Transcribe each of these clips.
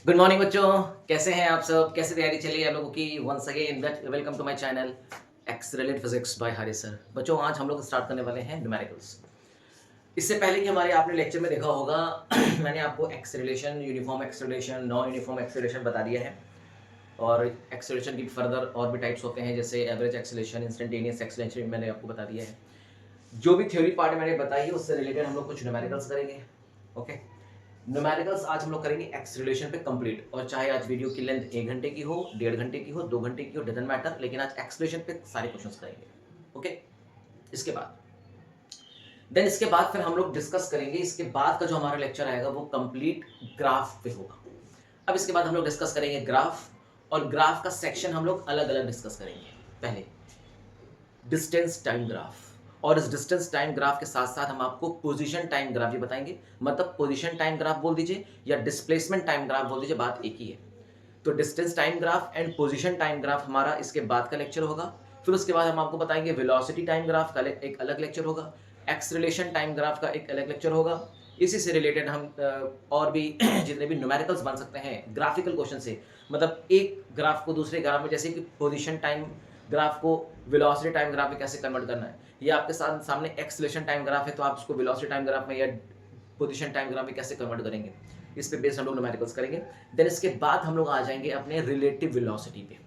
Good morning बच्चों। कैसे हैं आप सब? कैसे तैयारी चल रही है आप लोगों की? Once again welcome to my channel accelerate physics by Hari sir. बच्चों आज हम लोग स्टार्ट करने वाले हैं न्यूमेरिकल्स। इससे पहले कि हमारे आपने लेक्चर में देखा होगा मैंने आपको acceleration, uniform acceleration, non uniform acceleration बता दिया है। और एक्सेलरेशन की फर्दर और भी टाइप्स होते हैं, जैसे एवरेज एक्सेलरेशन, इंस्टेंटेनियस एक्सेलरेशन मैंने आपको बता दिया है। जो भी थ्योरी पार्ट मैंने बताई है उससे रिलेटेड हम लोग कुछ न्यूमेरिकल्स करेंगे। ओके, न्यूमेरिकल्स आज हम लोग करेंगे एक्सेलरेशन पे कंप्लीट। और चाहे आज वीडियो की लेंथ 1 घंटे की हो, 1.5 घंटे की हो, 2 घंटे की हो, डजंट मैटर, लेकिन आज एक्सेलरेशन पे सारे क्वेश्चंस करेंगे। ओके, इसके बाद इसके बाद फिर हम लोग डिस्कस करेंगे। इसके बाद का जो हमारा लेक्चर आएगा वो कंप्लीट ग्राफ पे होगा। अब इसके बाद हम लोग डिस्कस करेंगे ग्राफ, और ग्राफ का सेक्शन हम लोग अलग अलग डिस्कस करेंगे। पहले डिस्टेंस टाइम ग्राफ, और इस डिस्टेंस टाइम ग्राफ के साथ साथ हम आपको पोजीशन टाइम ग्राफ भी बताएंगे। मतलब पोजीशन टाइम ग्राफ बोल दीजिए या डिस्प्लेसमेंट टाइम ग्राफ बोल दीजिए, बात एक ही है। तो distance time graph and position time graph हमारा इसके बाद का लेक्चर होगा। फिर उसके बाद हम आपको बताएंगे वेलोसिटी टाइम ग्राफ का एक अलग लेक्चर होगा, एक्सेलरेशन टाइम ग्राफ का एक अलग लेक्चर होगा। इसी से रिलेटेड हम और भी जितने भी न्यूमेरिकल्स बन सकते हैं ग्राफिकल क्वेश्चन से, मतलब एक ग्राफ को दूसरे ग्राफ में, जैसे कि पोजीशन टाइम ग्राफ को वेलोसिटी टाइम ग्राफ में कैसे कन्वर्ट करना है, ये आपके सामने एक्सेलरेशन टाइम ग्राफ है तो आप उसको वेलोसिटी टाइम ग्राफ में या पोजीशन टाइम ग्राफ में कैसे कन्वर्ट करेंगे, इस पे बेस्ड हम लोग न्यूमेरिकल्स करेंगे। देन इसके बाद हम लोग आ जाएंगे अपने रिलेटिव वेलोसिटी पे।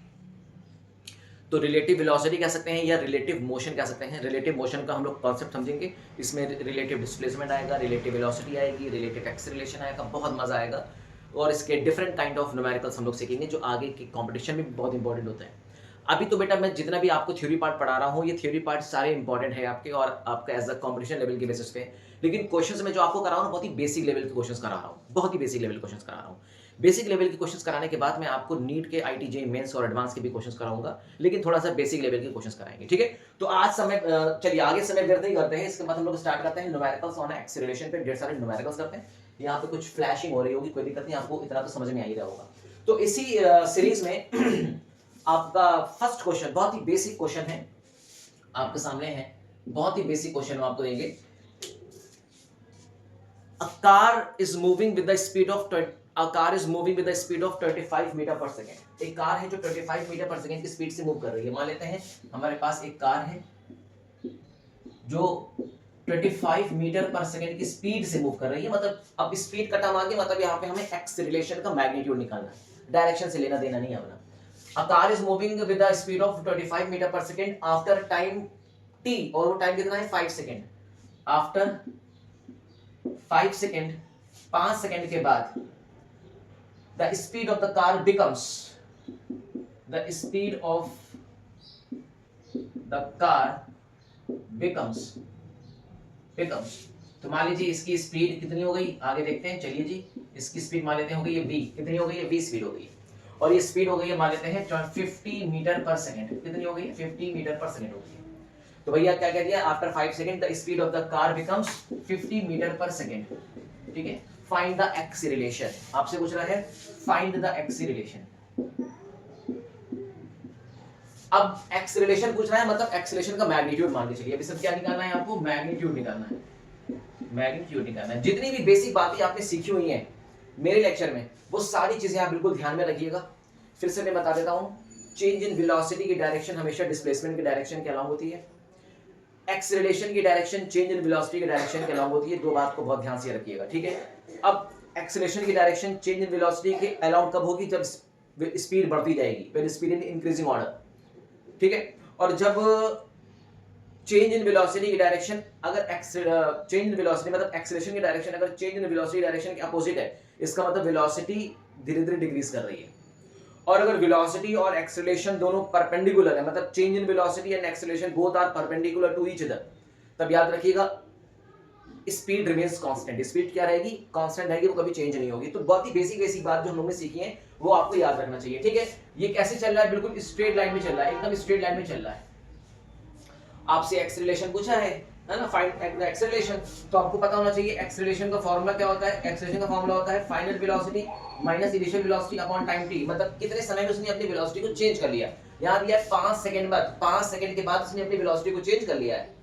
तो रिलेटिव वेलोसिटी कह सकते हैं या रिलेटिव मोशन कह सकते हैं। रिलेटिव मोशन का हम लोग कॉन्सेप्ट समझेंगे। इसमें रिलेटिव डिस्प्लेसमेंट आएगा, रिलेटिव वेलोसिटी आएगी, रिलेटिव एक्सेलरेशन आएगा, बहुत मजा आएगा। और इसके डिफरेंट काइंड ऑफ न्यूमेरिकल्स हम लोग सीखेंगे जो आगे की कॉम्पिटिशन में बहुत इंपॉर्टेंट होते हैं। अभी तो बेटा मैं जितना भी आपको थ्योरी पार्ट पढ़ा रहा हूँ, ये थ्योरी पार्ट सारे इंपॉर्टेंट है आपके और आपका एज अ कॉम्पिटिशन लेवल के बेसिस पे। लेकिन क्वेश्चंस में जो आपको करा रहा हूँ बहुत ही बेसिक लेवल के क्वेश्चंस करा रहा हूँ, बहुत ही बेसिक लेवल क्वेश्चंस करा रहा हूँ। बेसिक लेवल के क्वेश्चंस कराने के बाद मैं आपको नीट के, आईटी जेईई मेंस और एडवांस के भी क्वेश्चंस कराऊंगा, लेकिन थोड़ा सा बेसिक लेवल के क्वेश्चंस कराएंगे। ठीक है, तो आज समय चलिए आगे समय व्यर्थ नहीं करते हैं। इसके बाद हम लोग स्टार्ट करते हैं न्यूमेरिकल्स ऑन एक्सेलरेशन पे। ढेर सारे न्यूमेरिकल्स करते हैं। यहाँ पे कुछ फ्लैशिंग हो रही होगी, कोई दिक्कत नहीं, आपको इतना तो समझ में आ ही रहा होगा। तो इसी सीरीज में आपका फर्स्ट क्वेश्चन बहुत ही बेसिक क्वेश्चन है, आपके सामने है। बहुत ही बेसिक क्वेश्चन आपको देंगे। A car is moving with the speed of 25 metre पर सेकेंड। एक कार है जो 25 मीटर पर सेकेंड की स्पीड से मूव कर रही है। मान लेते हैं हमारे पास एक कार है जो 25 मीटर पर सेकेंड की स्पीड से मूव कर रही है। मतलब अब स्पीड का टर्म आ गया, मतलब यहाँ पे हमें एक्सेलरेशन का मैग्नीट्यूड निकालना है, डायरेक्शन से लेना देना नहीं है अपना। A car is moving with the speed of 25 metre पर सेकेंड आफ्टर टाइम t, और वो टाइम कितना है 5 सेकेंड। आफ्टर 5 सेकेंड, 5 सेकेंड के बाद the speed of the car becomes, the speed of the car becomes तो मान लीजिए इसकी स्पीड कितनी हो गई, आगे देखते हैं। चलिए जी, इसकी स्पीड मान लेते हैं हो गई है v। कितनी हो गई है? v स्पीड हो गई है। और ये स्पीड हो गई है मान लेते हैं 50 मीटर पर सेकेंड। कितनी हो गई है? 50 मीटर पर सेकेंड हो गई है। तो भैया क्या कह दिया? After 5 second the speed of the car becomes 50 metre पर सेकेंड। ठीक है, फाइंड द एक्सीलरेशन। आपसे पूछ रहा है फाइंड द एक्सीलरेशन। अब एक्सीलरेशन पूछ रहा है, मतलब एक्सीलरेशन का मैग्नीट्यूड मान के चलिए। अभी सब क्या निकालना है आपको? मैग्नीट्यूड निकालना है, मैग्नीट्यूड निकालना है। जितनी भी बेसिक बातें आपने सीखी हुई हैं मेरे लेक्चर में, वो सारी चीजें आप बिल्कुल ध्यान में रखिएगा। फिर से मैं बता देता हूं, चेंज इन वेलोसिटी की डायरेक्शन हमेशा डिस्प्लेसमेंट की डायरेक्शन के अलाउंग होती है। एक्सेलरेशन की डायरेक्शन चेंज इन वेलोसिटी की डायरेक्शन के अलाउंग होती है। दो बात को बहुत ध्यान से रखिएगा, ठीक है। अब एक्सेलरेशन की डायरेक्शन चेंज इन वेलोसिटी के अलाउंग कब होगी? जब स्पीड बढ़ती जाएगी, when speed in increasing order, ठीक है। और जब चेंज इन वेलोसिटी की डायरेक्शन अगर चेंज इन वेलोसिटी मतलब एक्सेलरेशन की डायरेक्शन अगर चेंज इन वेलोसिटी डायरेक्शन के अपोजिट है, इसका मतलब वेलोसिटी धीरे धीरे डिक्रीज कर रही है। और अगर वेलोसिटी और एक्सेलरेशन दोनों परपेंडिकुलर है, मतलब change in velocity and acceleration both are perpendicular to each other, तब याद रखिएगा स्पीड रिमेन्स कांस्टेंट। स्पीड क्या रहेगी? कांस्टेंट रहेगी, वो कभी चेंज नहीं होगी। तो बहुत ही बेसिक बात जो हम लोगों ने सीखी है वो आपको याद रखना चाहिए, ठीक है। ये कैसे चल रहा है? बिल्कुल स्ट्रेट लाइन में चल रहा है, एकदम स्ट्रेट लाइन में चल रहा है। आपसे एक्सेलरेशन पूछा है ना, फाइंड एक्सेलरेशन, तो आपको पता होना चाहिए एक्सेलरेशन का फार्मूला क्या होता है। एक्सेलरेशन का फार्मूला होता है final velocity minus initial velocity upon time t, मतलब कितने समय में उसने अपनी वेलोसिटी को चेंज कर लिया। यहां दिया है 5 सेकंड बाद, 5 सेकंड के बाद उसने अपनी वेलोसिटी को चेंज कर लिया है,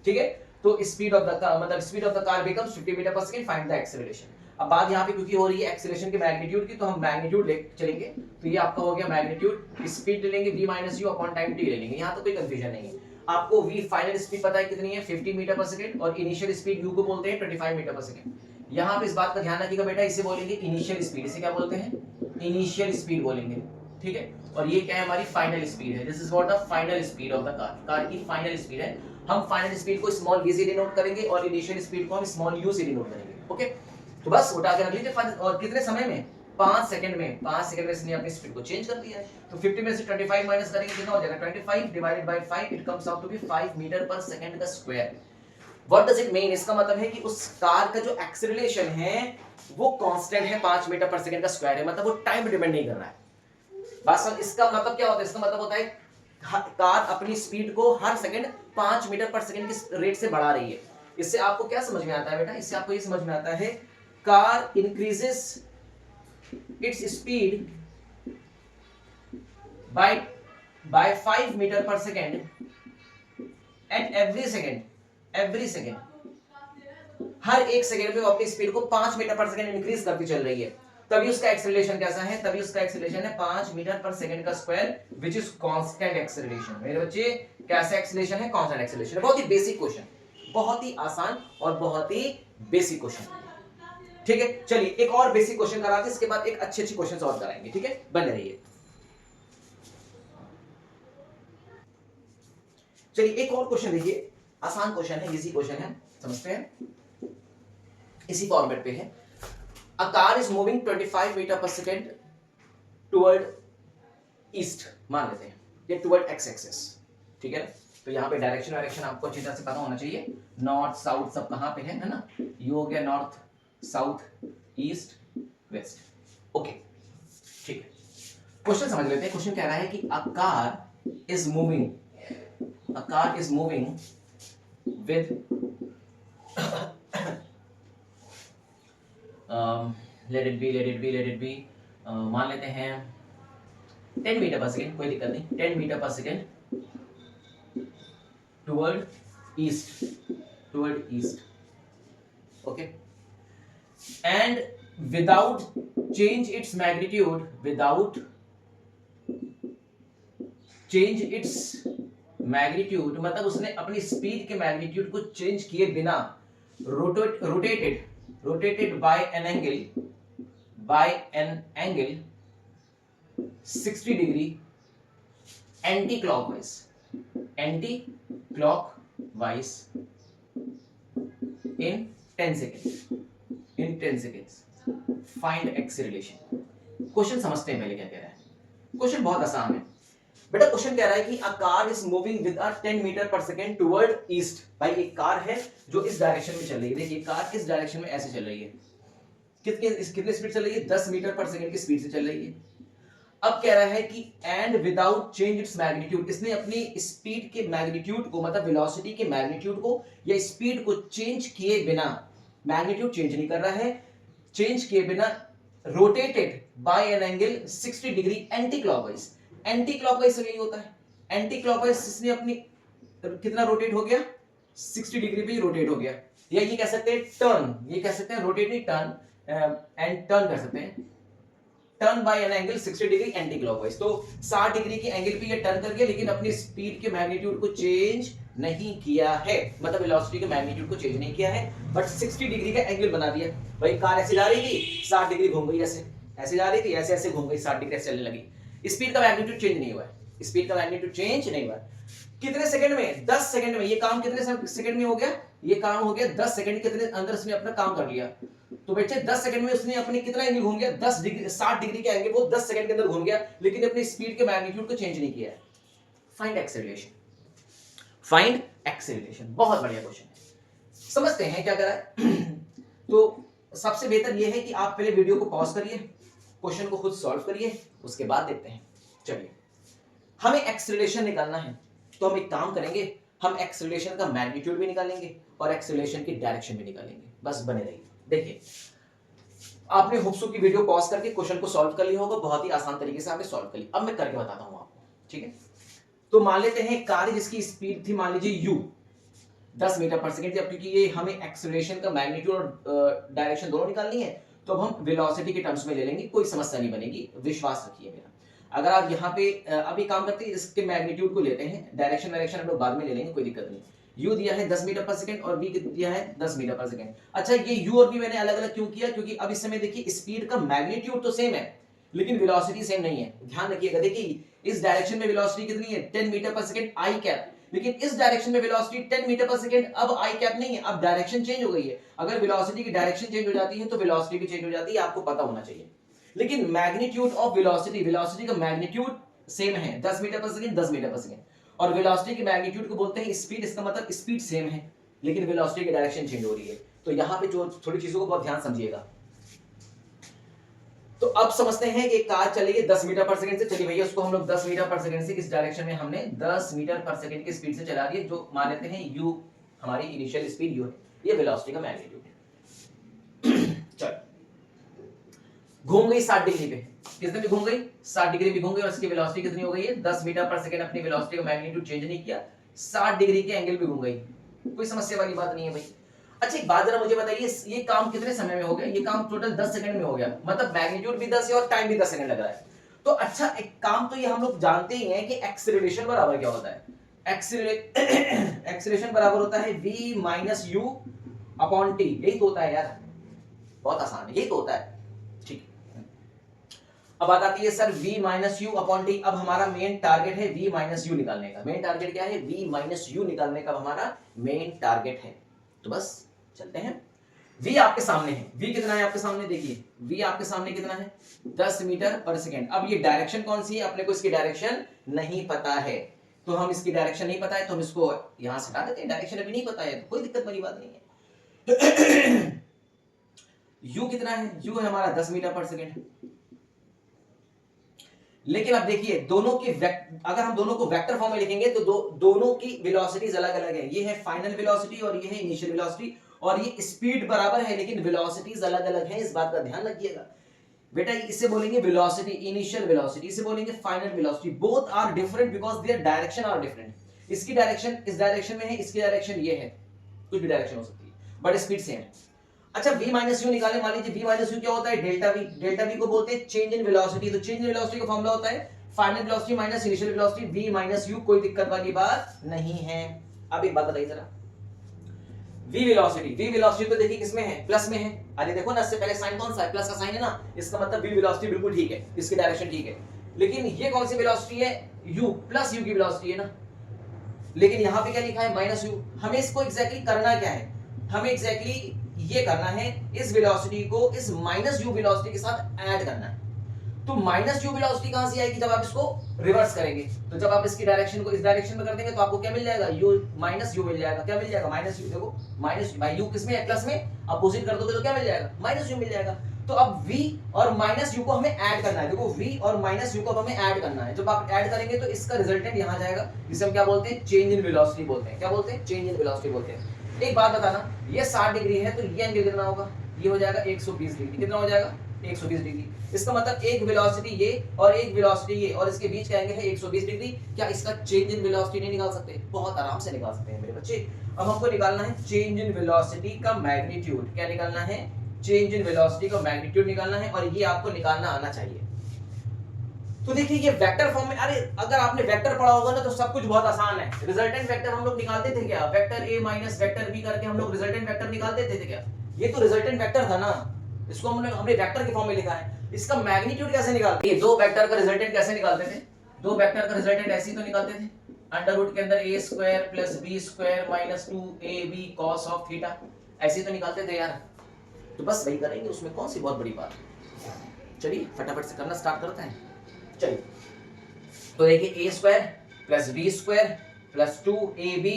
ठीक है। तो स्पीड ऑफ द कार मतलब speed of the car becomes 50 metre पर सेकंड, फाइंड द एक्सेलरेशन। अब बात यहाँ पे क्योंकि हो रही है एक्सीलरेशन के मैग्नीट्यूड की, तो हम मैग्नीट्यूड ले चलेंगे। तो ये आपका हो गया मैग्नीट्यूड, स्पीड ले लेंगे v minus you upon time t ले लेंगे। यहाँ तो कोई कंफ्यूजन नहीं है। आपको v फाइनल स्पीड पता है कितनी है, 50 मीटर पर सेकंड, और इनिशियल स्पीड u को बोलते हैं 25 मीटर पर सेकंड। यहाँ पे इस बात का ध्यान रखिएगा बेटा, इसे बोलेंगे इनिशियल स्पीड। इसे क्या बोलते हैं, इनिशियल स्पीड बोलेंगे, ठीक है। और ये क्या है, हमारी फाइनल स्पीड है। This is what the final speed of the car, car की फाइनल स्पीड है। हम फाइनल स्पीड को स्मॉल v से डिनोट करेंगे और इनिशियल स्पीड को हम स्मॉल u से डिनोट करेंगे, ओके। तो बस उठा के रख लीजिए। और कितने समय में, 5 सेकंड में। 5 सेकंड में इसने अपनी स्पीड को चेंज कर दिया है। तो 50 में से 25 माइनस करेंगे, कितना हो जाएगा, 25 divided by 5, it comes out to be 5 metre पर सेकंड का square. What does it mean, इसका मतलब है कि उस कार का जो एक्सीलरेशन है वो कांस्टेंट है, 5 मीटर पर सेकंड का स्क्वायर है, मतलब वो टाइम डिपेंड नहीं कर रहा है। बस इसका मतलब क्या होता है, इसका मतलब होता है कार अपनी स्पीड को हर सेकंड 5 मीटर पर सेकंड की रेट से बढ़ा रही है। इससे आपको क्या समझ में आता है बेटा, इससे आपको ये समझ में आता है car increases its speed by 5 metre पर सेकंड एट एवरी सेकंड। हर एक सेकंड में वो अपनी स्पीड को 5 मीटर पर सेकंड इंक्रीज करती चल रही है। तभी उसका एक्सेलरेशन कैसा है, तभी उसका एक्सेलरेशन है 5 मीटर पर सेकंड का square, which is constant acceleration. मेरे बच्चे कैसा एक्सेलरेशन है, कांस्टेंट एक्सेलरेशन। बहुत ही बेसिक क्वेश्चन, बहुत ही आसान और बहुत ही बेसिक क्वेश्चन, ठीक है। चलिए एक और बेसिक क्वेश्चन कराते हैं, इसके बाद एक अच्छे क्वेश्चन और कराएंगे, ठीक है, बने रहिए। चलिए एक और क्वेश्चन देखिए, आसान क्वेश्चन है, इजी क्वेश्चन है, समझते हैं। इसी फॉर्मेट पे है। A car is moving 25 metre पर सेकेंड टुवर्ड ईस्ट, मान लेते हैं, ये टुवर्ड एक्स एक्सिस, ठीक है। तो यहाँ पे डायरेक्शन आपको अच्छी तरह से पता होना चाहिए। नॉर्थ साउथ सब कहाँ पे है ना, ये हो गया north south east west, okay, ठीक है। क्वेश्चन समझ लेते हैं। क्वेश्चन कह रहा है कि a car is moving with let it be मान लेते हैं 10 मीटर पर सेकेंड, कोई दिक्कत नहीं, 10 मीटर पर second toward east, okay. And without change its magnitude, मतलब उसने अपनी स्पीड के मैग्नीट्यूड को चेंज किए बिना rotated by an angle 60 degree anti-clockwise in 10 seconds find acceleration। Question समझते हैं पहले क्या कह रहा है। क्वेश्चन बहुत आसान है बेटा। क्वेश्चन कह रहा है कि a car is moving with a 10 metre पर सेकेंड टुवर्ड ईस्ट। भाई एक कार है जो इस डायरेक्शन में चल रही है, देखिए कार किस डायरेक्शन में ऐसे चल रही है, कितने स्पीड चल रही है, 10 मीटर पर सेकेंड की स्पीड से चल रही है। अब कह रहा है कि and without change its magnitude, इसने अपनी स्पीड के मैग्नीट्यूड को, मतलब वेलोसिटी के मैग्नीट्यूड को या स्पीड को चेंज किए बिना, मैग्नीट्यूड चेंज नहीं कर रहा है, चेंज किए बिना, rotated bye an angle 60 degree anti clockwise से यही होता है। एंटी क्लॉकवाइज इसने अपनी कितना रोटेट हो गया, 60 डिग्री पे ही रोटेट हो गया। या ये कह सकते हैं टर्न, ये कह सकते हैं रोटेट नहीं, टर्न एंड टर्न कर सकते हैं, turn by an angle 60 degree anti clockwise. तो 60 डिग्री के एंगल पे ये टर्न कर गया, लेकिन अपनी स्पीड के मैग्नीट्यूड को चेंज नहीं किया है, मतलब वेलोसिटी के मैग्नीट्यूड को चेंज नहीं किया है, बट 60 डिग्री का एंगल बना दिया। भाई कार ऐसे जा रही थी, 60 डिग्री घूम गई, ऐसे जा रही थी, ऐसे घूम गई, 60 डिग्री ऐसे चलने लगी। स्पीड का मैग्नीट्यूड चेंज नहीं हुआ है, स्पीड का मैग्नीट्यूड चेंज नहीं हुआ। कितने सेकंड में, 10 सेकंड में। ये काम कितने सेकंड में हो गया, ये काम हो गया 10 सेकंड के अंदर उसने अपना काम कर लिया। तो बच्चे 10 सेकंड में उसने अपनी कितना एंगल घूम गया, 10 डिग्री, 60 डिग्री का एंगल वो 10 सेकंड के अंदर घूम गया, लेकिन अपनी स्पीड के मैग्नीट्यूड को चेंज नहीं किया है। फाइंड एक्सेलरेशन, बहुत बढ़िया क्वेश्चन है। समझते हैं क्या कर रहा है। तो सबसे बेहतर यह है कि आप पहले वीडियो को पॉज करिए, क्वेश्चन को खुद सॉल्व करिए, उसके बाद देखते हैं। चलिए, हमें एक्सेलरेशन निकालना है, तो हम एक काम करेंगे, हम एक्सेलरेशन का मैग्नीट्यूड भी निकालेंगे और एक्सेलरेशन की डायरेक्शन भी निकालेंगे। बस बने रहिए। देखिए, आपने हुक्सू की वीडियो पॉज करके क्वेश्चन को सॉल्व कर लिया होगा, बहुत ही आसान तरीके से आपने सॉल्व कर लिया। अब मैं करके बताता हूं आपको, ठीक है। तो मान लेते हैं कार जिसकी स्पीड थी, मान लीजिए u 10 मीटर पर सेकंड, जब क्योंकि ये हमें एक्सेलरेशन का मैग्नीट्यूड और डायरेक्शन दोनों निकालनी है, तो अब हम वेलोसिटी के टर्म्स में ले लेंगे, कोई समस्या नहीं बनेगी, विश्वास रखिए मेरा। अगर आप यहाँ पे अभी काम करते हैं, इसके मैग्नीट्यूड को लेते हैं, डायरेक्शन हम लोग बाद में ले लेंगे, कोई दिक्कत नहीं। u दिया है 10 मीटर पर सेकंड और v दिया है 10 मीटर पर सेकंड। अच्छा, ये u और v मैंने अलग अलग क्यों किया? क्योंकि अब इस समय देखिए स्पीड का मैग्नीट्यूड तो सेम है लेकिन वेलोसिटी सेम नहीं है। ध्यान रखिएगा, देखिए इस डायरेक्शन में वेलोसिटी कितनी है 10 मीटर पर सेकंड आई कैप, लेकिन इस डायरेक्शन में वेलोसिटी 10 मीटर पर सेकंड अब आई कैप नहीं है, अब डायरेक्शन चेंज हो गई है। अगर वेलोसिटी की डायरेक्शन चेंज हो जाती है तो वेलोसिटी भी चेंज हो जाती है, आपको पता होना चाहिए। लेकिन मैग्नीट्यूड ऑफ वेलोसिटी का मैग्नीट्यूड सेम है, 10 मीटर पर सेकंड 10 मीटर पर सेकंड, और वेलोसिटी के मैग्नीट्यूड को बोलते हैं स्पीड। इसका मतलब स्पीड सेम है लेकिन वेलोसिटी की डायरेक्शन चेंज हो रही है। तो यहां पे जो थोड़ी चीजों को बहुत ध्यान समझिएगा। तो अब समझते हैं कि कार चलेगी 10 मीटर पर सेकंड से, चलिए भैया उसको हम लोग 10 मीटर पर सेकंड से इस डायरेक्शन में हमने 10 मीटर पर सेकंड की स्पीड से चला रही है, जो मान लेते हैं u हमारी इनिशियल स्पीड u है, ये वेलोसिटी का मैग्नीट्यूड है। चलो घूम गई 60 डिग्री पे, कितने पे घूम गई 60 डिग्री पे घूम गई, और इसकी वेलोसिटी कितनी हो गई है 10 मीटर पर सेकंड। अपनी वेलोसिटी का मैग्नीट्यूड चेंज नहीं किया, 60 डिग्री के एंगल पे घूम गई, कोई समस्या वाली बात नहीं है भाई। अच्छा एक बात जरा मुझे बताइए, ये काम कितने समय में हो गया? ये काम टोटल 10 सेकंड में हो गया, मतलब मैग्नीट्यूड भी 10 है और टाइम भी 10 सेकंड लग रहा है। तो अच्छा एक काम तो ये हम लोग जानते ही हैं कि एक्सीलरेशन बराबर क्या होता है। एक्सीलरेशन बराबर होता है v minus u upon t, यही तो होता है यार, बहुत आसान है, यही तो होता है। ठीक, अब बात आती है sir v minus you upon T. अब हमारा मेन टारगेट है v माइनस यू निकालने का। मेन टारगेट क्या है? v माइनस यू निकालने का हमारा मेन टारगेट है। तो बस चलते हैं, v आपके सामने है, v कितना है आपके सामने, देखिए v आपके सामने कितना है 10 मीटर पर सेकेंड। अब ये डायरेक्शन कौन सी है? अपने को इसकी डायरेक्शन नहीं पता है, तो हम इसकी डायरेक्शन नहीं पता है तो हम इसको यहां से हटा देते हैं। डायरेक्शन अभी नहीं पता है तो कोई दिक्कत वाली बात नहीं है। u कितना है? u है हमारा 10 मीटर पर सेकेंड। लेकिन अब देखिए दोनों की अगर हम दोनों को वेक्टर फॉर्म में लिखेंगे तो दोनों की वेलोसिटीज अलग अलग है। ये है फाइनल वेलोसिटी और ये है इनिशियल वेलोसिटी, और ये स्पीड बराबर है लेकिन वेलोसिटीज अलग अलग है, इस बात का ध्यान रखिएगा बेटा। इसे बोलेंगे वेलोसिटी, इनिशियल वेलोसिटी, इसे बोलेंगे final velocity. Both are different because their direction are different. इसकी डायरेक्शन इस डायरेक्शन में है, इसकी डायरेक्शन ये है, कुछ भी डायरेक्शन हो सकती है बट स्पीड सेम है। अच्छा v माइनस यू निकाले, मान लीजिए v माइनस यू क्या होता है? Delta v। डेल्टा v को बोलते हैं चेंज इन वेलोसिटी। तो चेंज इन वेलोसिटी का फॉर्मूला होता है final velocity minus initial velocity, v minus you, कोई दिक्कत वाली बात नहीं है। अब एक बात बताइए जरा, v वेलोसिटी तो देखिए किसमें है? प्लस में है। अरे देखो ना, इससे पहले साइन कौन सा है? प्लस का साइन है ना, इसका मतलब v वेलोसिटी बिल्कुल ठीक है, इसकी डायरेक्शन ठीक है। लेकिन ये कौन सी वेलोसिटी है? u, प्लस u की वेलोसिटी है ना। लेकिन यहां पे क्या लिखा है? Minus u। हमें इसको एग्जैक्टली करना क्या है? हमें एग्जैक्टली ये करना है, इस वेलोसिटी को इस माइनस यू वेलोसिटी के साथ ऐड करना है। तो माइनस यू वेलोसिटी कहां से आएगी? जब आप इसको रिवर्स करेंगे, तो जब आप इसकी डायरेक्शन को इस डायरेक्शन में कर देंगे तो आपको क्या मिल जाएगा? यू माइनस यू मिल जाएगा। क्या मिल जाएगा? Minus you. देखो माइनस यू किसमें है? प्लस में। अपोजिट कर दोगे तो क्या मिल जाएगा? माइनस यू मिल जाएगा। तो अब v और माइनस यू को हमें ऐड करना है। देखो v और माइनस यू को अब हमें ऐड करना है। जब आप ऐड करेंगे तो इसका रिजल्टेंट यहां जाएगा, जिसे हम क्या बोलते हैं? चेंज इन वेलोसिटी बोलते हैं। क्या बोलते हैं? चेंज इन वेलोसिटी बोलते हैं। एक बात बताना, ये 60 डिग्री है तो ये एंगल कितना होगा? ये हो जाएगा 120 डिग्री। कितना हो जाएगा? 120 डिग्री। इसका मतलब एक वेलोसिटी ये और एक वेलोसिटी ये, और इसके बीच का एंगल है 120 डिग्री। क्या इसका चेंज इन वेलोसिटी नहीं निकाल सकते? बहुत आराम से निकाल सकते हैं मेरे बच्चे। अब हमको निकालना है चेंज इन वेलोसिटी का मैग्नीट्यूड। क्या निकालना है? चेंज इन वेलोसिटी का मैग्नीट्यूड निकालना है, और ये आपको निकालना आना चाहिए। तो देखिए ये वेक्टर फॉर्म में, अरे अगर आपने वेक्टर पढ़ा होगा ना तो सब कुछ बहुत आसान है। रिजल्टेंट वेक्टर हम लोग निकालते थे क्या? Vector a minus vector b करके हम लोग रिजल्टेंट वेक्टर निकालते थे क्या? ये तो रिजल्टेंट वेक्टर था ना, इसको हमने वेक्टर के फॉर्म में लिखा है। इसका मैग्नीट्यूड कैसे निकालते हैं? दो वेक्टर का रिजल्टेंट कैसे निकालते थे? दो वेक्टर का रिजल्टेंट ऐसे ही तो निकालते थे, अंडर रूट के अंदर a square plus b square minus 2ab cos of theta, ऐसे ही तो निकालते थे यार। तो बस वही करेंगे, उसमें कौन सी बहुत बड़ी बात है। चलिए फटाफट से करना स्टार्ट करते हैं। चलिए तो देखिए a square plus b square plus 2ab